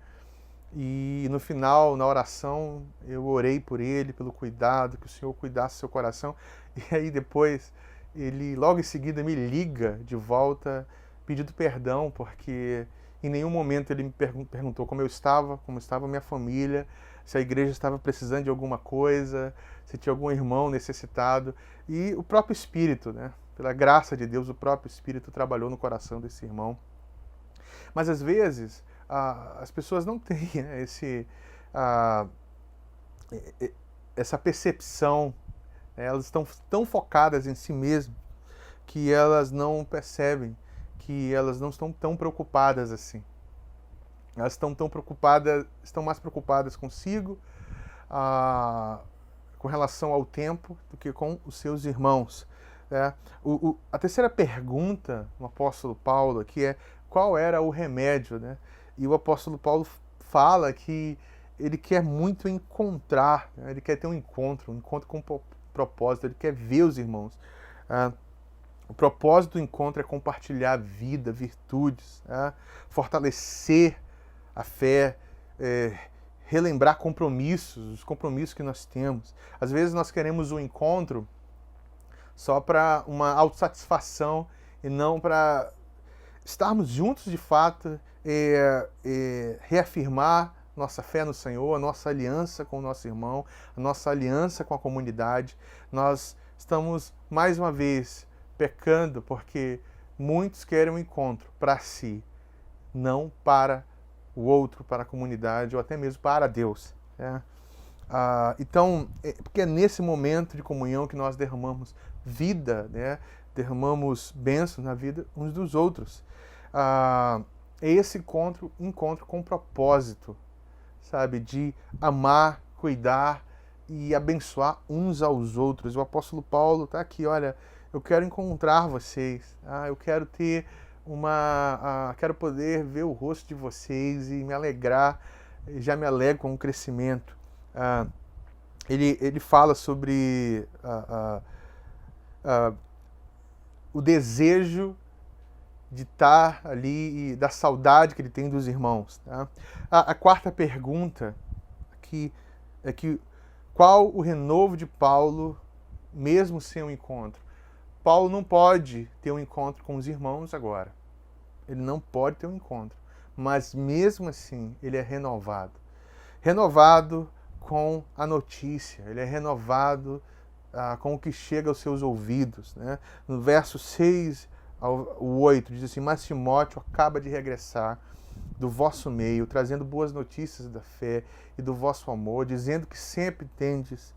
e no final, na oração, eu orei por ele, pelo cuidado, que o Senhor cuidasse do seu coração, e aí depois, ele logo em seguida me liga de volta, pedindo perdão, porque em nenhum momento ele me perguntou como estava a minha família, se a igreja estava precisando de alguma coisa, se tinha algum irmão necessitado. E o próprio Espírito, né? Pela graça de Deus, o próprio Espírito trabalhou no coração desse irmão. Mas às vezes as pessoas não têm, né, essa percepção, né? Elas estão tão focadas em si mesmas que elas não percebem que elas não estão tão preocupadas assim. Elas estão mais preocupadas consigo, com relação ao tempo, do que com os seus irmãos. Né? A terceira pergunta do apóstolo Paulo aqui é qual era o remédio, né? E o apóstolo Paulo fala que ele quer muito encontrar, né? Ele quer ter um encontro com propósito, ele quer ver os irmãos. O propósito do encontro é compartilhar a vida, virtudes, fortalecer a fé, relembrar os compromissos que nós temos. Às vezes nós queremos um encontro só para uma autossatisfação e não para estarmos juntos de fato, reafirmar nossa fé no Senhor, a nossa aliança com o nosso irmão, a nossa aliança com a comunidade. Nós estamos, mais uma vez, pecando porque muitos querem um encontro para si, não para o outro, para a comunidade ou até mesmo para Deus. Né? Então, porque é nesse momento de comunhão que nós derramamos vida, né? Derramamos bênçãos na vida uns dos outros. É esse encontro com propósito, sabe? De amar, cuidar e abençoar uns aos outros. O apóstolo Paulo está aqui, olha, eu quero encontrar vocês, eu quero ter quero poder ver o rosto de vocês e me alegrar, já me alegro com o crescimento. Ele fala sobre o desejo de estar ali e da saudade que ele tem dos irmãos. Tá? A quarta pergunta aqui é que qual o renovo de Paulo mesmo sem um encontro? Paulo não pode ter um encontro com os irmãos agora. Ele não pode ter um encontro. Mas mesmo assim, ele é renovado. Renovado com a notícia. Ele é renovado com o que chega aos seus ouvidos. Né? No verso 6 ao 8, diz assim, mas Timóteo acaba de regressar do vosso meio, trazendo boas notícias da fé e do vosso amor, dizendo que sempre tendes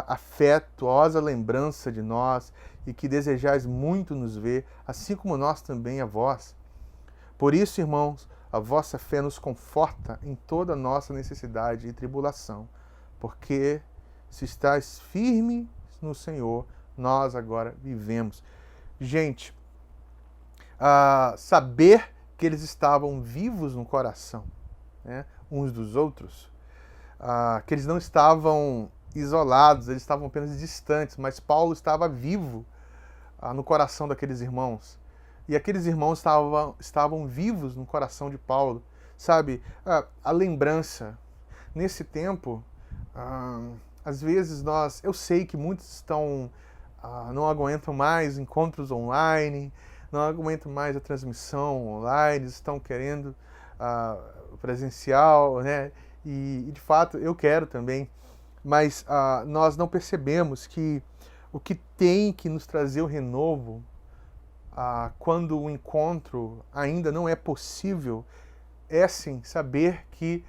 afetuosa lembrança de nós e que desejais muito nos ver, assim como nós também a vós. Por isso, irmãos, a vossa fé nos conforta em toda a nossa necessidade e tribulação, porque se estáis firme no Senhor, nós agora vivemos. Gente, saber que eles estavam vivos no coração, né, uns dos outros, que eles não estavam isolados, eles estavam apenas distantes, mas Paulo estava vivo no coração daqueles irmãos. E aqueles irmãos estavam vivos no coração de Paulo. Sabe, a lembrança. Nesse tempo, às vezes eu sei que muitos não aguentam mais encontros online, não aguentam mais a transmissão online, estão querendo presencial, né? E de fato eu quero também, mas nós não percebemos que o que tem que nos trazer o renovo, quando o encontro ainda não é possível, é sim saber que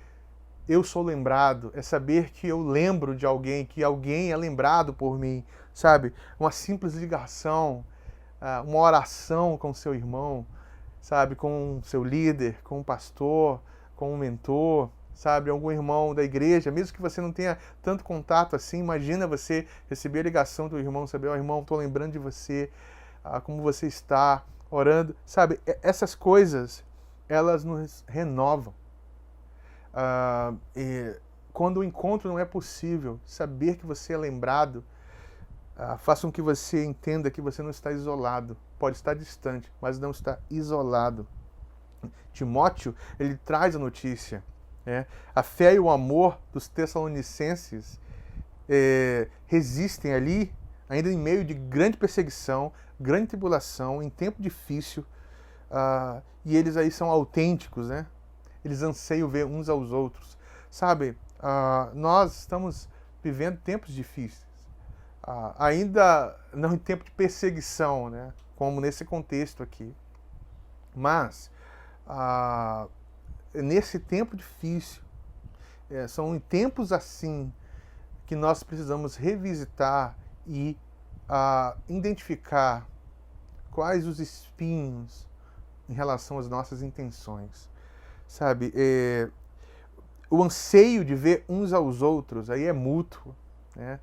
eu sou lembrado, é saber que eu lembro de alguém, que alguém é lembrado por mim, sabe? Uma simples ligação, uma oração com seu irmão, sabe? Com seu líder, com o pastor, com o mentor, sabe? Algum irmão da igreja, mesmo que você não tenha tanto contato assim, imagina você receber a ligação do irmão, saber, irmão, estou lembrando de você, como você está, orando, sabe? Essas coisas, elas nos renovam. E quando o encontro não é possível, saber que você é lembrado, faça com que você entenda que você não está isolado. Pode estar distante, mas não está isolado. Timóteo, ele traz a notícia. Né? A fé e o amor dos Tessalonicenses resistem ali, ainda em meio de grande perseguição, grande tribulação, em tempo difícil, e eles aí são autênticos, né? Eles anseiam ver uns aos outros. Sabe, nós estamos vivendo tempos difíceis, ainda não em tempo de perseguição, né? Como nesse contexto aqui, mas nesse tempo difícil, são em tempos assim que nós precisamos revisitar e identificar quais os espinhos em relação às nossas intenções. Sabe, o anseio de ver uns aos outros aí é mútuo, né?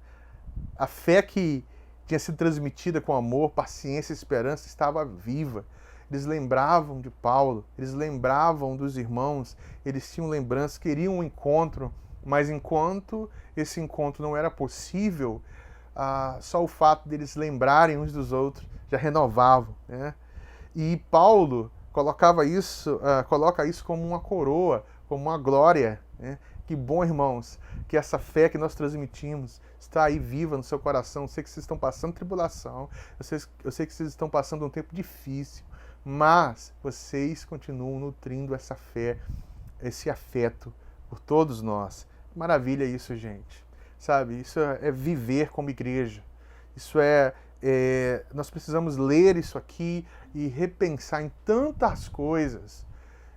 A fé que tinha sido transmitida com amor, paciência e esperança estava viva. Eles lembravam de Paulo, eles lembravam dos irmãos, eles tinham lembranças, queriam um encontro, mas enquanto esse encontro não era possível, só o fato deles lembrarem uns dos outros já renovavam, né? E Paulo coloca isso como uma coroa, como uma glória, né? Que bom, irmãos, que essa fé que nós transmitimos está aí viva no seu coração. Eu sei que vocês estão passando tribulação, eu sei que vocês estão passando um tempo difícil, mas vocês continuam nutrindo essa fé, esse afeto por todos nós. Maravilha isso, gente. Sabe, isso é viver como igreja. Isso nós precisamos ler isso aqui e repensar em tantas coisas,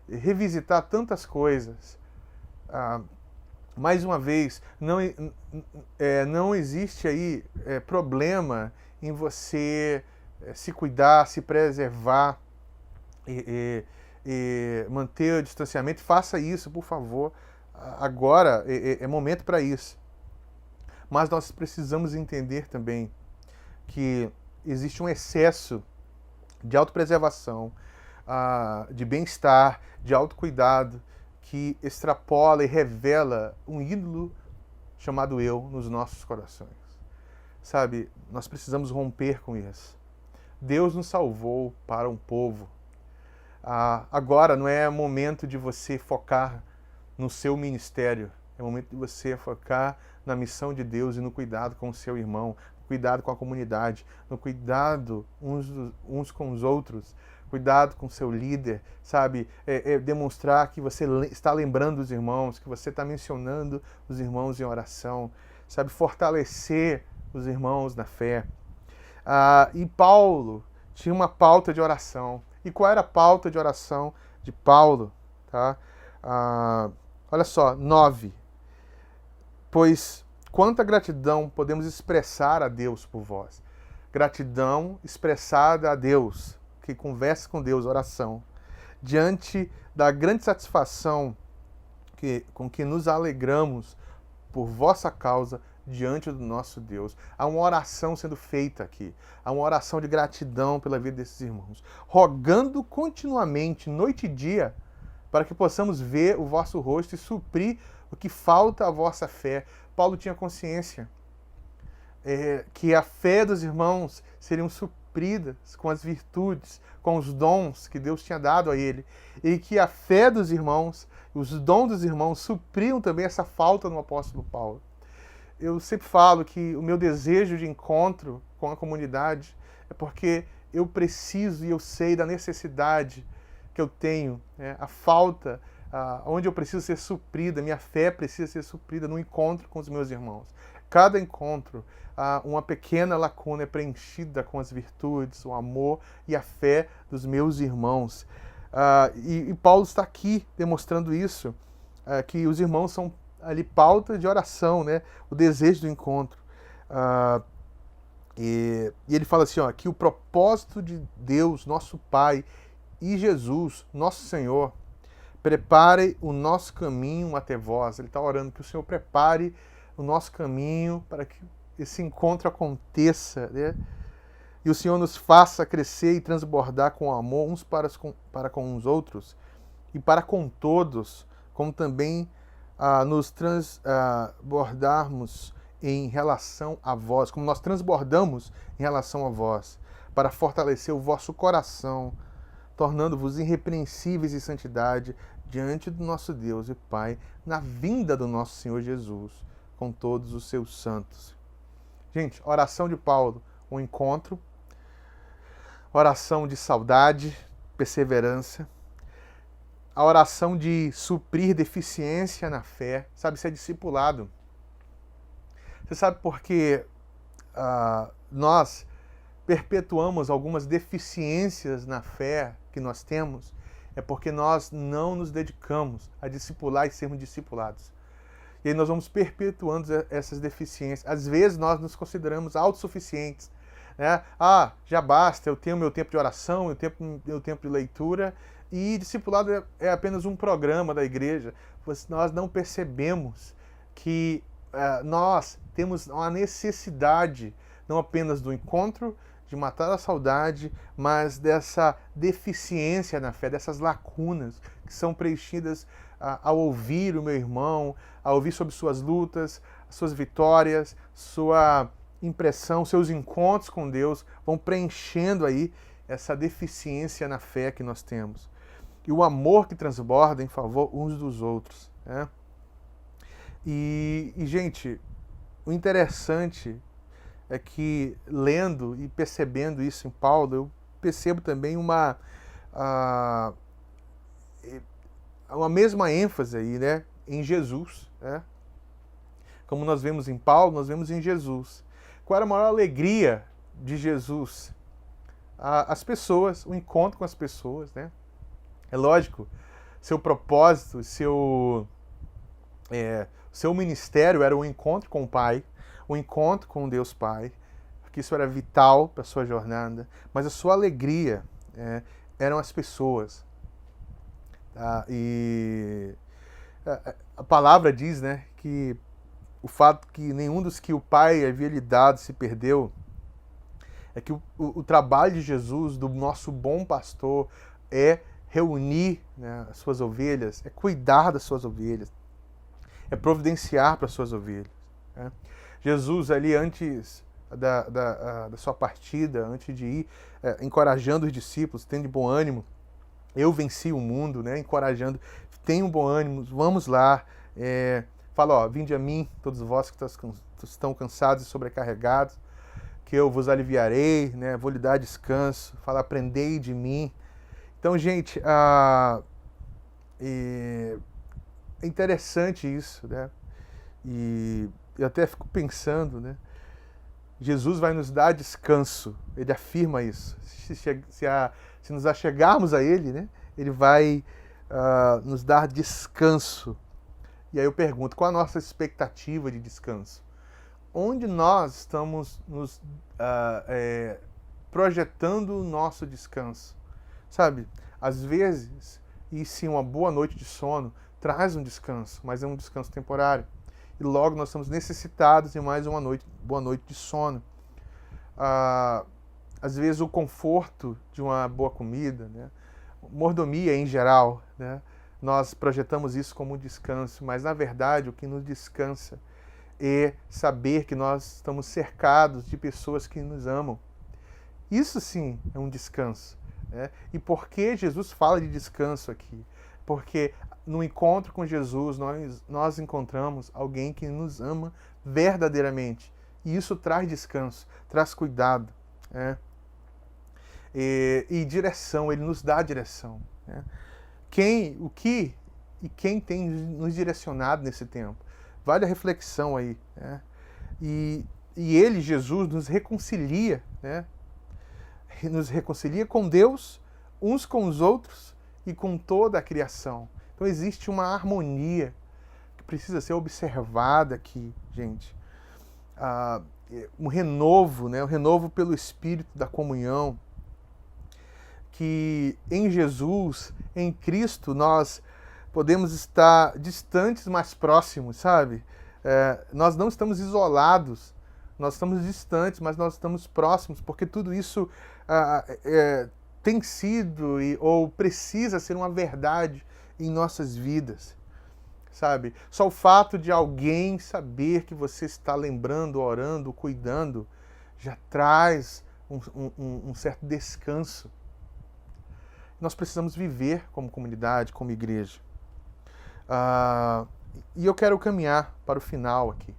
revisitar tantas coisas. Mais uma vez, não existe aí problema em você se cuidar, se preservar e manter o distanciamento. Faça isso, por favor. Agora é momento para isso. mas nós precisamos entender também que existe um excesso de autopreservação, de bem-estar, de autocuidado, que extrapola e revela um ídolo chamado eu nos nossos corações. Sabe, nós precisamos romper com isso. Deus nos salvou para um povo. Agora não é momento de você focar no seu ministério, é momento de você focar na missão de Deus e no cuidado com o seu irmão, no cuidado com a comunidade, no cuidado uns com os outros, cuidado com o seu líder, sabe? Demonstrar que você está lembrando os irmãos, que você está mencionando os irmãos em oração, sabe? Fortalecer os irmãos na fé. E Paulo tinha uma pauta de oração. E qual era a pauta de oração de Paulo? Tá? Olha só, 9. Pois quanta gratidão podemos expressar a Deus por vós. Gratidão expressada a Deus, que conversa com Deus, oração, diante da grande satisfação com que nos alegramos por vossa causa diante do nosso Deus. Há uma oração sendo feita aqui. Há uma oração de gratidão pela vida desses irmãos. Rogando continuamente, noite e dia, para que possamos ver o vosso rosto e suprir o que falta à vossa fé. Paulo tinha consciência que a fé dos irmãos seriam supridas com as virtudes, com os dons que Deus tinha dado a ele. E que a fé dos irmãos, os dons dos irmãos, supriam também essa falta no apóstolo Paulo. Eu sempre falo que o meu desejo de encontro com a comunidade é porque eu preciso e eu sei da necessidade que eu tenho, a falta, onde eu preciso ser suprida, minha fé precisa ser suprida no encontro com os meus irmãos. Cada encontro, uma pequena lacuna é preenchida com as virtudes, o amor e a fé dos meus irmãos. E Paulo está aqui demonstrando isso, que os irmãos são ali pauta de oração, né? O desejo do encontro. E ele fala assim, que o propósito de Deus, nosso Pai, e Jesus, nosso Senhor, prepare o nosso caminho até vós. Ele está orando que o Senhor prepare o nosso caminho para que esse encontro aconteça, né? E o Senhor nos faça crescer e transbordar com amor uns para com os outros e para com todos, como também nos transbordarmos em relação a vós, como nós transbordamos em relação a vós, para fortalecer o vosso coração, tornando-vos irrepreensíveis em santidade diante do nosso Deus e Pai, na vinda do nosso Senhor Jesus, com todos os seus santos. Gente, oração de Paulo, um encontro, oração de saudade, perseverança, a oração de suprir deficiência na fé, sabe, ser discipulado. Você sabe por que nós perpetuamos algumas deficiências na fé que nós temos? É porque nós não nos dedicamos a discipular e sermos discipulados. E aí nós vamos perpetuando essas deficiências. Às vezes nós nos consideramos autossuficientes, né? Já basta, eu tenho meu tempo de oração, eu tenho meu tempo de leitura, e discipulado é apenas um programa da igreja. Nós não percebemos que nós temos uma necessidade, não apenas do encontro, de matar a saudade, mas dessa deficiência na fé, dessas lacunas que são preenchidas ao ouvir o meu irmão, a ouvir sobre suas lutas, suas vitórias, sua impressão, seus encontros com Deus, vão preenchendo aí essa deficiência na fé que nós temos. E o amor que transborda em favor uns dos outros, né? E, gente, o interessante é que, lendo e percebendo isso em Paulo, eu percebo também uma mesma ênfase aí, né, em Jesus, né? Como nós vemos em Paulo, nós vemos em Jesus. Qual era a maior alegria de Jesus? As pessoas, o encontro com as pessoas, né? É lógico, seu propósito, seu ministério era o encontro com o Pai, o encontro com Deus Pai, porque isso era vital para a sua jornada, mas a sua alegria eram as pessoas. E a palavra diz, né, que o fato que nenhum dos que o Pai havia lhe dado se perdeu, é que o trabalho de Jesus, do nosso bom pastor, é reunir, né, as suas ovelhas, é cuidar das suas ovelhas, é providenciar para as suas ovelhas. Né? Jesus, ali antes da sua partida, antes de ir, encorajando os discípulos, tendo bom ânimo, eu venci o mundo, né, encorajando, tenham bom ânimo, vamos lá, fala, ó, vinde a mim, todos vós que estão cansados e sobrecarregados, que eu vos aliviarei, né, vou lhe dar descanso, fala, aprendei de mim. Então, gente, é interessante isso, né? E eu até fico pensando, né? Jesus vai nos dar descanso, ele afirma isso. Se nos achegarmos a ele, né? Ele vai nos dar descanso. E aí eu pergunto, qual a nossa expectativa de descanso? Onde nós estamos nos projetando o nosso descanso? Sabe, às vezes, e sim, uma boa noite de sono traz um descanso, mas é um descanso temporário. E logo nós estamos necessitados de mais uma boa noite de sono. Às vezes o conforto de uma boa comida, né? Mordomia em geral, né? Nós projetamos isso como um descanso, mas na verdade o que nos descansa é saber que nós estamos cercados de pessoas que nos amam. Isso sim é um descanso. Né? E por que Jesus fala de descanso aqui? Porque no encontro com Jesus nós encontramos alguém que nos ama verdadeiramente. E isso traz descanso, traz cuidado. Né? E direção, ele nos dá direção. Né? Quem tem nos direcionado nesse tempo? Vale a reflexão aí. Né? E ele, Jesus, nos reconcilia, né? Nos reconcilia com Deus, uns com os outros e com toda a criação. Então existe uma harmonia que precisa ser observada aqui, gente. Um renovo, né? Um renovo pelo Espírito da comunhão. Que em Jesus, em Cristo, nós podemos estar distantes, mais próximos, sabe? Nós não estamos isolados, nós estamos distantes, mas nós estamos próximos, porque tudo isso tem sido ou precisa ser uma verdade em nossas vidas, sabe? Só o fato de alguém saber que você está lembrando, orando, cuidando, já traz um certo descanso. Nós precisamos viver como comunidade, como igreja. E eu quero caminhar para o final aqui,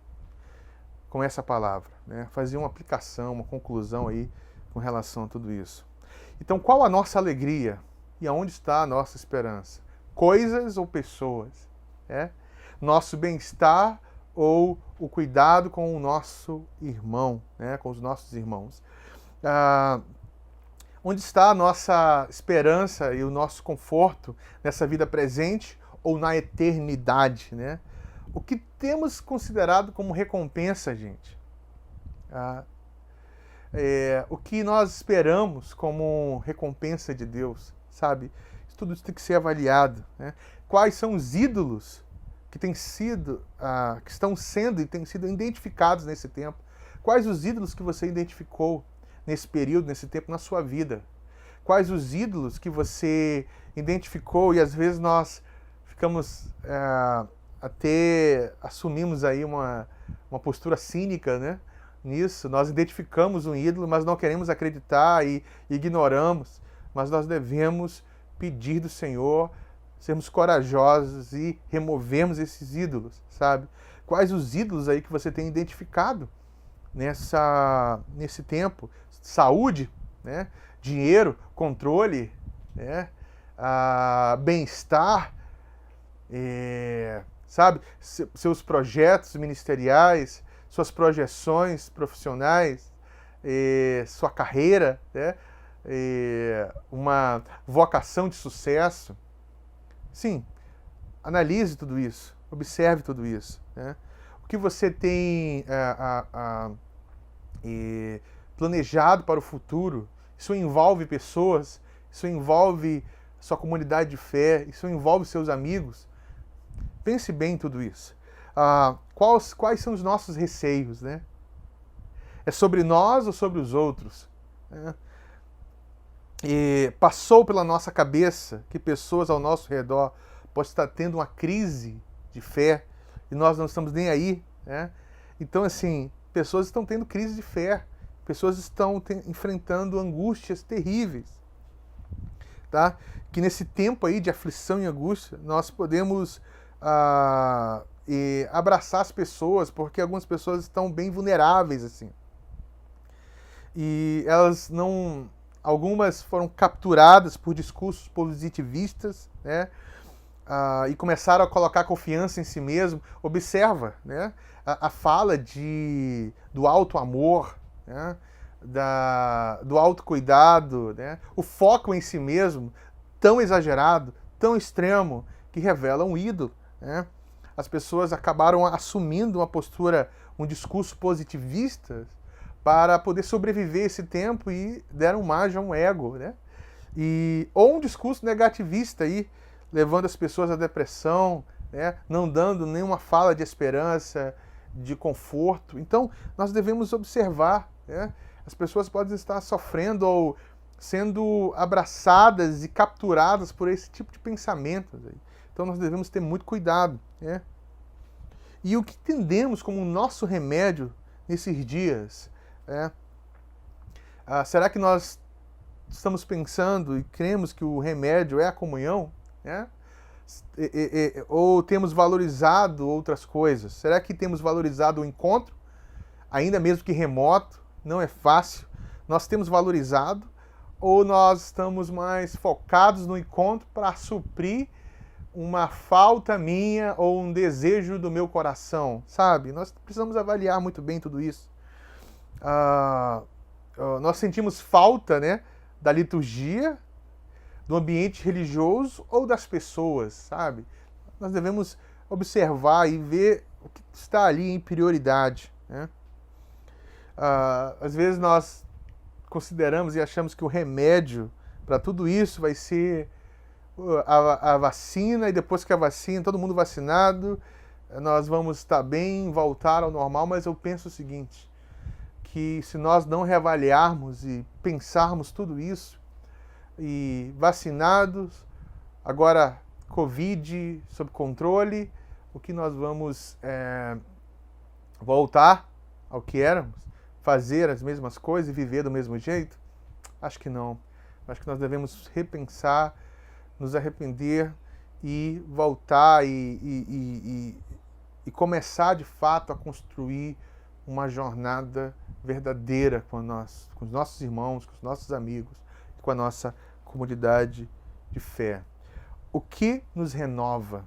com essa palavra, né? Fazer uma aplicação, uma conclusão aí com relação a tudo isso. Então, qual a nossa alegria e aonde está a nossa esperança? Coisas ou pessoas? Nosso bem-estar ou o cuidado com o nosso irmão, né? Com os nossos irmãos? Onde está a nossa esperança e o nosso conforto nessa vida presente ou na eternidade, né? O que temos considerado como recompensa, gente? O que nós esperamos como recompensa de Deus, sabe? Tudo isso tem que ser avaliado, né? Quais são os ídolos que têm sido, que estão sendo e têm sido identificados nesse tempo? Quais os ídolos que você identificou nesse período, nesse tempo, na sua vida? Quais os ídolos que você identificou e às vezes nós ficamos até assumimos aí uma postura cínica, né? Nisso, nós identificamos um ídolo, mas não queremos acreditar e ignoramos, mas nós devemos pedir do Senhor, sermos corajosos e removermos esses ídolos, sabe? Quais os ídolos aí que você tem identificado nesse tempo? Saúde, né? Dinheiro, controle, né? Bem-estar, sabe? Seus projetos ministeriais, suas projeções profissionais, sua carreira, né? Uma vocação de sucesso. Sim, analise tudo isso, observe tudo isso. Né? O que você tem planejado para o futuro, isso envolve pessoas, isso envolve sua comunidade de fé, isso envolve seus amigos. Pense bem em tudo isso. quais são os nossos receios, né? É sobre nós ou sobre os outros? Né? E passou pela nossa cabeça que pessoas ao nosso redor podem estar tendo uma crise de fé e nós não estamos nem aí, né? Então, assim, pessoas estão tendo crise de fé, pessoas estão enfrentando angústias terríveis, tá? Que nesse tempo aí de aflição e angústia, nós podemos abraçar as pessoas, porque algumas pessoas estão bem vulneráveis, assim. E elas não... Algumas foram capturadas por discursos positivistas, né? E começaram a colocar confiança em si mesmo. Observa, né? A fala do alto amor, né? Do autocuidado, né? O foco em si mesmo, tão exagerado, tão extremo, que revela um ídolo, né? As pessoas acabaram assumindo uma postura, um discurso positivista para poder sobreviver esse tempo e deram margem a um ego, né? Ou um discurso negativista aí, levando as pessoas à depressão, né? Não dando nenhuma fala de esperança, de conforto. Então, nós devemos observar, né? As pessoas podem estar sofrendo ou sendo abraçadas e capturadas por esse tipo de pensamentos aí. Então, nós devemos ter muito cuidado, né? E o que entendemos como nosso remédio nesses dias? Será que nós estamos pensando e cremos que o remédio é a comunhão? Né? Ou temos valorizado outras coisas? Será que temos valorizado o encontro? Ainda mesmo que remoto, não é fácil. Nós temos valorizado? Ou nós estamos mais focados no encontro para suprir uma falta minha ou um desejo do meu coração? Sabe? Nós precisamos avaliar muito bem tudo isso. Nós sentimos falta, né, da liturgia, do ambiente religioso ou das pessoas, sabe? Nós devemos observar e ver o que está ali em prioridade, né? Às vezes nós consideramos e achamos que o remédio para tudo isso vai ser a vacina, e depois que a vacina, todo mundo vacinado, nós vamos estar bem, voltar ao normal, mas eu penso o seguinte, que se nós não reavaliarmos e pensarmos tudo isso, e vacinados, agora Covid sob controle, o que nós vamos voltar ao que éramos? Fazer as mesmas coisas e viver do mesmo jeito? Acho que não. Acho que nós devemos repensar, nos arrepender e voltar e começar de fato a construir uma jornada verdadeira com os nossos irmãos, com os nossos amigos, com a nossa comunidade de fé. O que nos renova?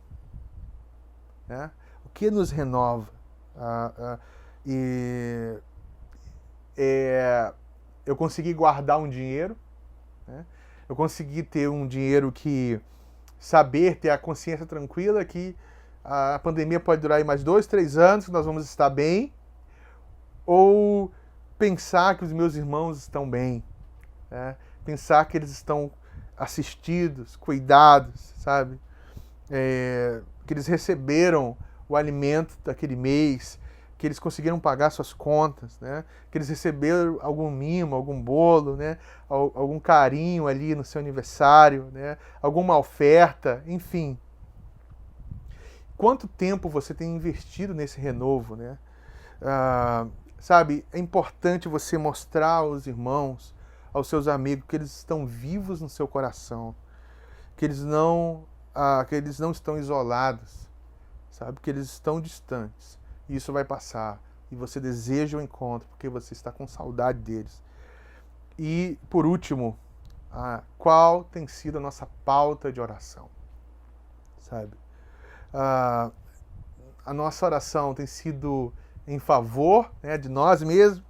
Né? O que nos renova? Eu consegui guardar um dinheiro, né? Eu consegui ter um dinheiro que ter a consciência tranquila que a pandemia pode durar aí mais 2, 3 anos, que nós vamos estar bem, ou pensar que os meus irmãos estão bem, né? Pensar que eles estão assistidos, cuidados, sabe? Que eles receberam o alimento daquele mês, que eles conseguiram pagar suas contas, né? Que eles receberam algum mimo, algum bolo, né? Algum carinho ali no seu aniversário, né? Alguma oferta, enfim. Quanto tempo você tem investido nesse renovo, né? Sabe, é importante você mostrar aos irmãos, aos seus amigos, que eles estão vivos no seu coração, que eles não estão isolados, sabe? Que eles estão distantes. E isso vai passar. E você deseja o encontro, porque você está com saudade deles. E, por último, qual tem sido a nossa pauta de oração? Sabe? A nossa oração tem sido em favor, né, de nós mesmos,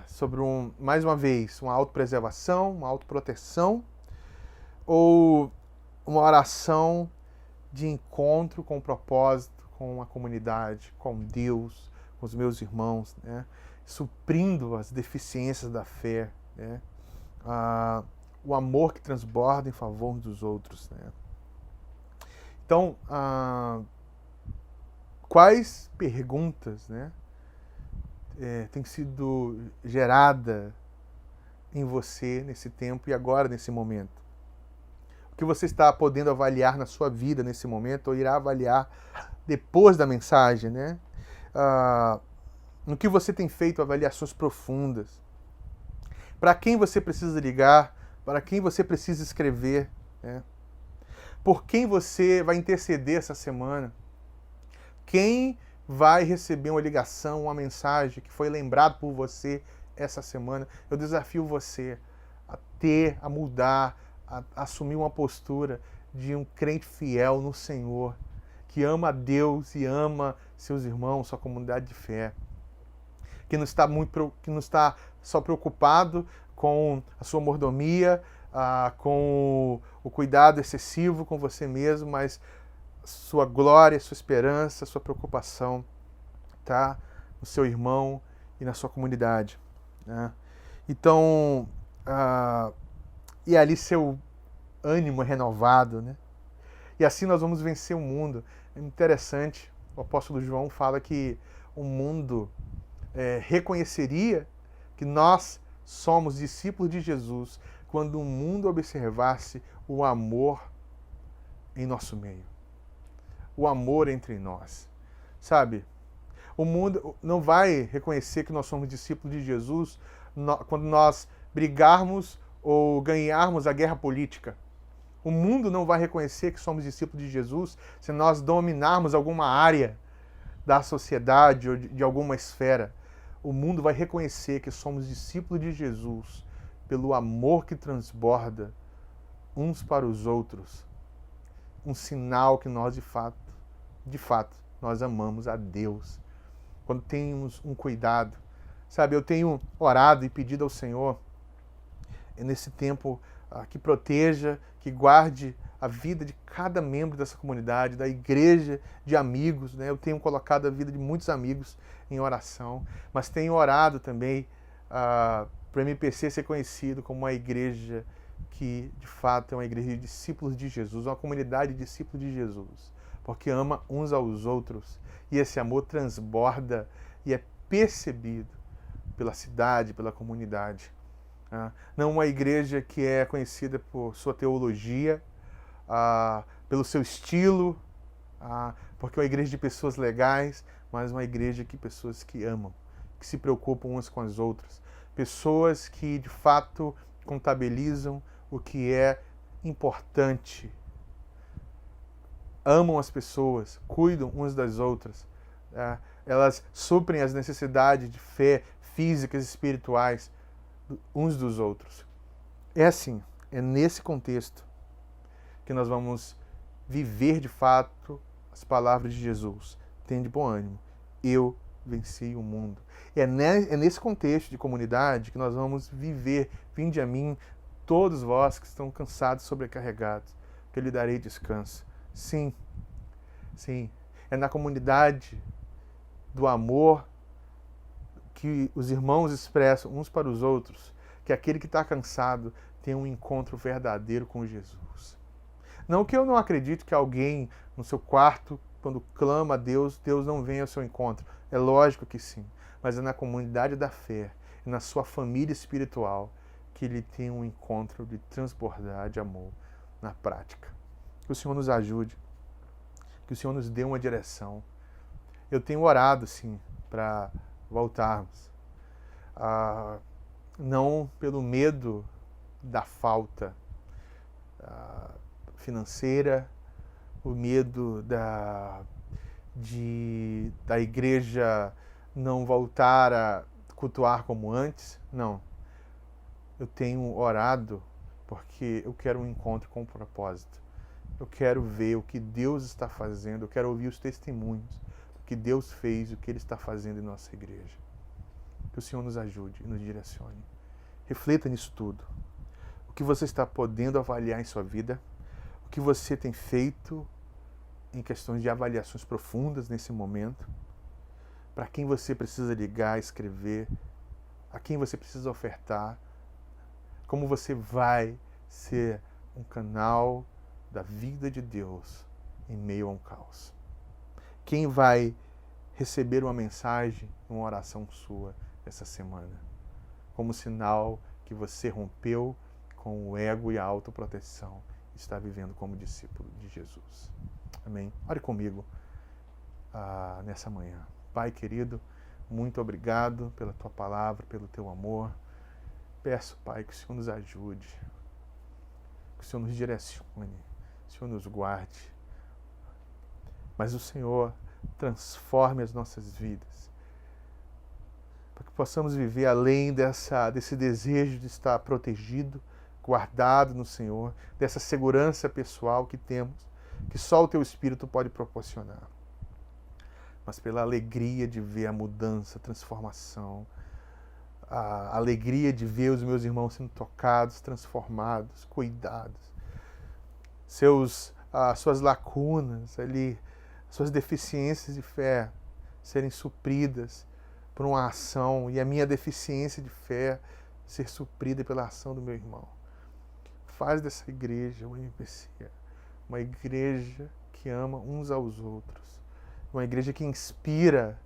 sobre mais uma vez, uma autopreservação, uma autoproteção, ou uma oração de encontro com o propósito, com a comunidade, com Deus, com os meus irmãos, né, suprindo as deficiências da fé, né, o amor que transborda em favor uns dos outros, né. Então, quais perguntas, né, tem sido gerada em você nesse tempo e agora nesse momento? O que você está podendo avaliar na sua vida nesse momento ou irá avaliar depois da mensagem, né? No que você tem feito avaliações profundas? Para quem você precisa ligar? Para quem você precisa escrever? Né? Por quem você vai interceder essa semana? Quem vai receber uma ligação, uma mensagem que foi lembrado por você essa semana? Eu desafio você a mudar, a assumir uma postura de um crente fiel no Senhor, que ama a Deus e ama seus irmãos, sua comunidade de fé, que não está só preocupado com a sua mordomia, com o cuidado excessivo com você mesmo, mas sua glória, sua esperança, sua preocupação tá no seu irmão e na sua comunidade, né? Então, e ali seu ânimo renovado, né? E assim nós vamos vencer o mundo. É interessante, o apóstolo João fala que o mundo reconheceria que nós somos discípulos de Jesus quando o mundo observasse o amor em nosso meio. O amor entre nós. Sabe? O mundo não vai reconhecer que nós somos discípulos de Jesus quando nós brigarmos ou ganharmos a guerra política. O mundo não vai reconhecer que somos discípulos de Jesus se nós dominarmos alguma área da sociedade ou de alguma esfera. O mundo vai reconhecer que somos discípulos de Jesus pelo amor que transborda uns para os outros. Um sinal que nós, de fato, nós amamos a Deus. Quando temos um cuidado. Sabe, eu tenho orado e pedido ao Senhor, nesse tempo, que proteja, que guarde a vida de cada membro dessa comunidade, da igreja, de amigos, né? Eu tenho colocado a vida de muitos amigos em oração, mas tenho orado também para o MPC ser conhecido como uma igreja que, de fato, é uma igreja de discípulos de Jesus, uma comunidade de discípulos de Jesus, porque ama uns aos outros, e esse amor transborda e é percebido pela cidade, pela comunidade. Não uma igreja que é conhecida por sua teologia, pelo seu estilo, porque é uma igreja de pessoas legais, mas uma igreja de pessoas que amam, que se preocupam umas com as outras. Pessoas que, de fato, contabilizam o que é importante. Amam as pessoas, cuidam umas das outras. Elas suprem as necessidades de fé físicas e espirituais uns dos outros. É assim, é nesse contexto que nós vamos viver de fato as palavras de Jesus. Tende bom ânimo, eu venci o mundo. É nesse contexto de comunidade que nós vamos viver. Vinde a mim, todos vós que estão cansados e sobrecarregados, que eu lhe darei descanso. Sim, sim, é na comunidade do amor que os irmãos expressam uns para os outros, que aquele que está cansado tem um encontro verdadeiro com Jesus. Não que eu não acredite que alguém no seu quarto, quando clama a Deus, Deus não venha ao seu encontro. É lógico que sim. Mas é na comunidade da fé, é na sua família espiritual, que ele tem um encontro de transbordar de amor na prática. Que o Senhor nos ajude, que o Senhor nos dê uma direção. Eu tenho orado, sim, para voltarmos. Não pelo medo da falta financeira, o medo da igreja não voltar a cultuar como antes. Não. Eu tenho orado porque eu quero um encontro com propósito. Eu quero ver o que Deus está fazendo, eu quero ouvir os testemunhos do que Deus fez e o que Ele está fazendo em nossa igreja. Que o Senhor nos ajude e nos direcione. Reflita nisso tudo. O que você está podendo avaliar em sua vida, o que você tem feito em questões de avaliações profundas nesse momento, para quem você precisa ligar, escrever, a quem você precisa ofertar, como você vai ser um canal da vida de Deus em meio a um caos. quem vai receber uma mensagem, uma oração sua essa semana, como sinal que você rompeu com o ego e a autoproteção e está vivendo como discípulo de Jesus. Amém? Ore comigo nessa manhã. Pai querido, muito obrigado pela tua palavra, pelo teu amor. Peço, Pai, que o Senhor nos ajude, que o Senhor nos direcione, que o Senhor nos guarde. Mas o Senhor transforme as nossas vidas, para que possamos viver além desse desejo de estar protegido, guardado no Senhor, dessa segurança pessoal que temos, que só o Teu Espírito pode proporcionar. Mas pela alegria de ver a mudança, a transformação, a alegria de ver os meus irmãos sendo tocados, transformados, cuidados, suas lacunas ali, suas deficiências de fé serem supridas por uma ação e a minha deficiência de fé ser suprida pela ação do meu irmão. Faz dessa igreja uma MPC, uma igreja que ama uns aos outros, uma igreja que inspira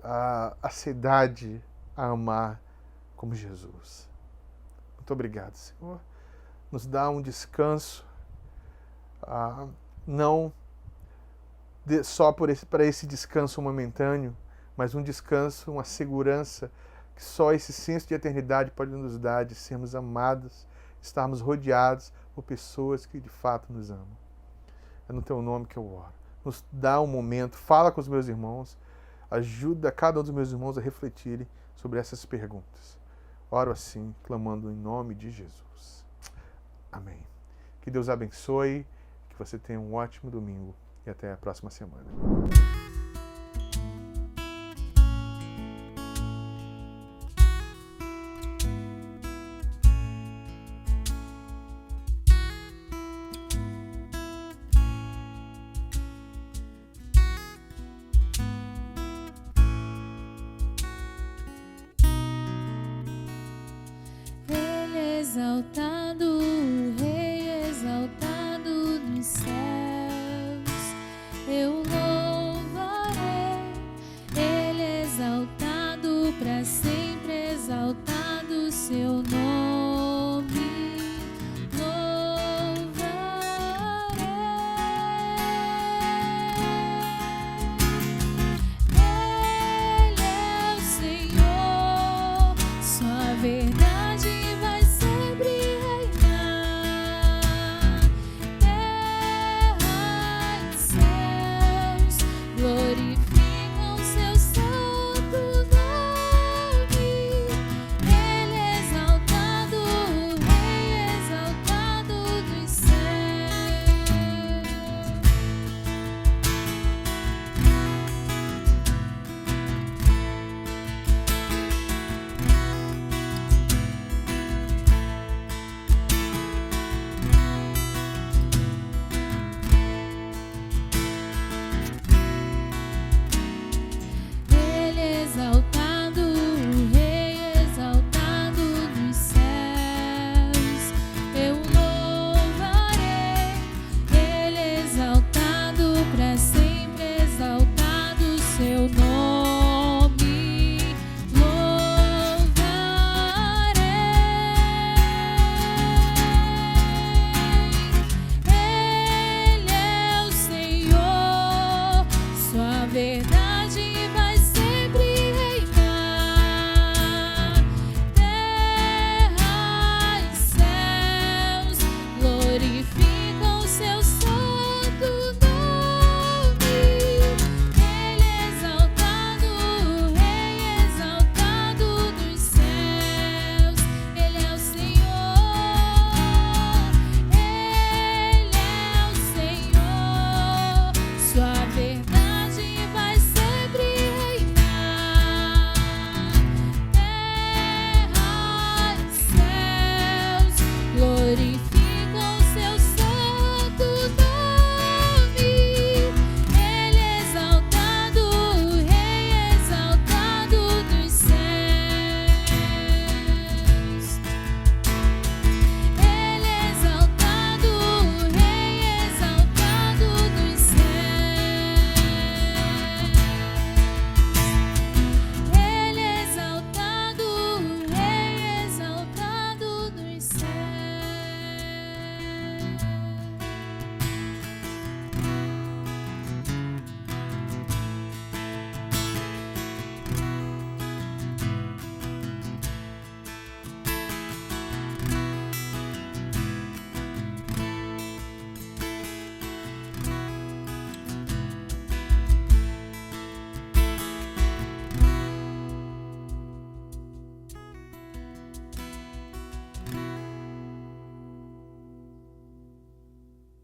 a cidade a amar como Jesus. Muito obrigado, Senhor. Nos dá um descanso, não só para esse descanso momentâneo, mas um descanso, uma segurança que só esse senso de eternidade pode nos dar, de sermos amados, estarmos rodeados por pessoas que de fato nos amam. É no Teu nome que eu oro. Nos dá um momento, fala com os meus irmãos, ajuda cada um dos meus irmãos a refletirem sobre essas perguntas. Oro assim, clamando em nome de Jesus. Amém. Que Deus abençoe, que você tenha um ótimo domingo e até a próxima semana. Ele exalta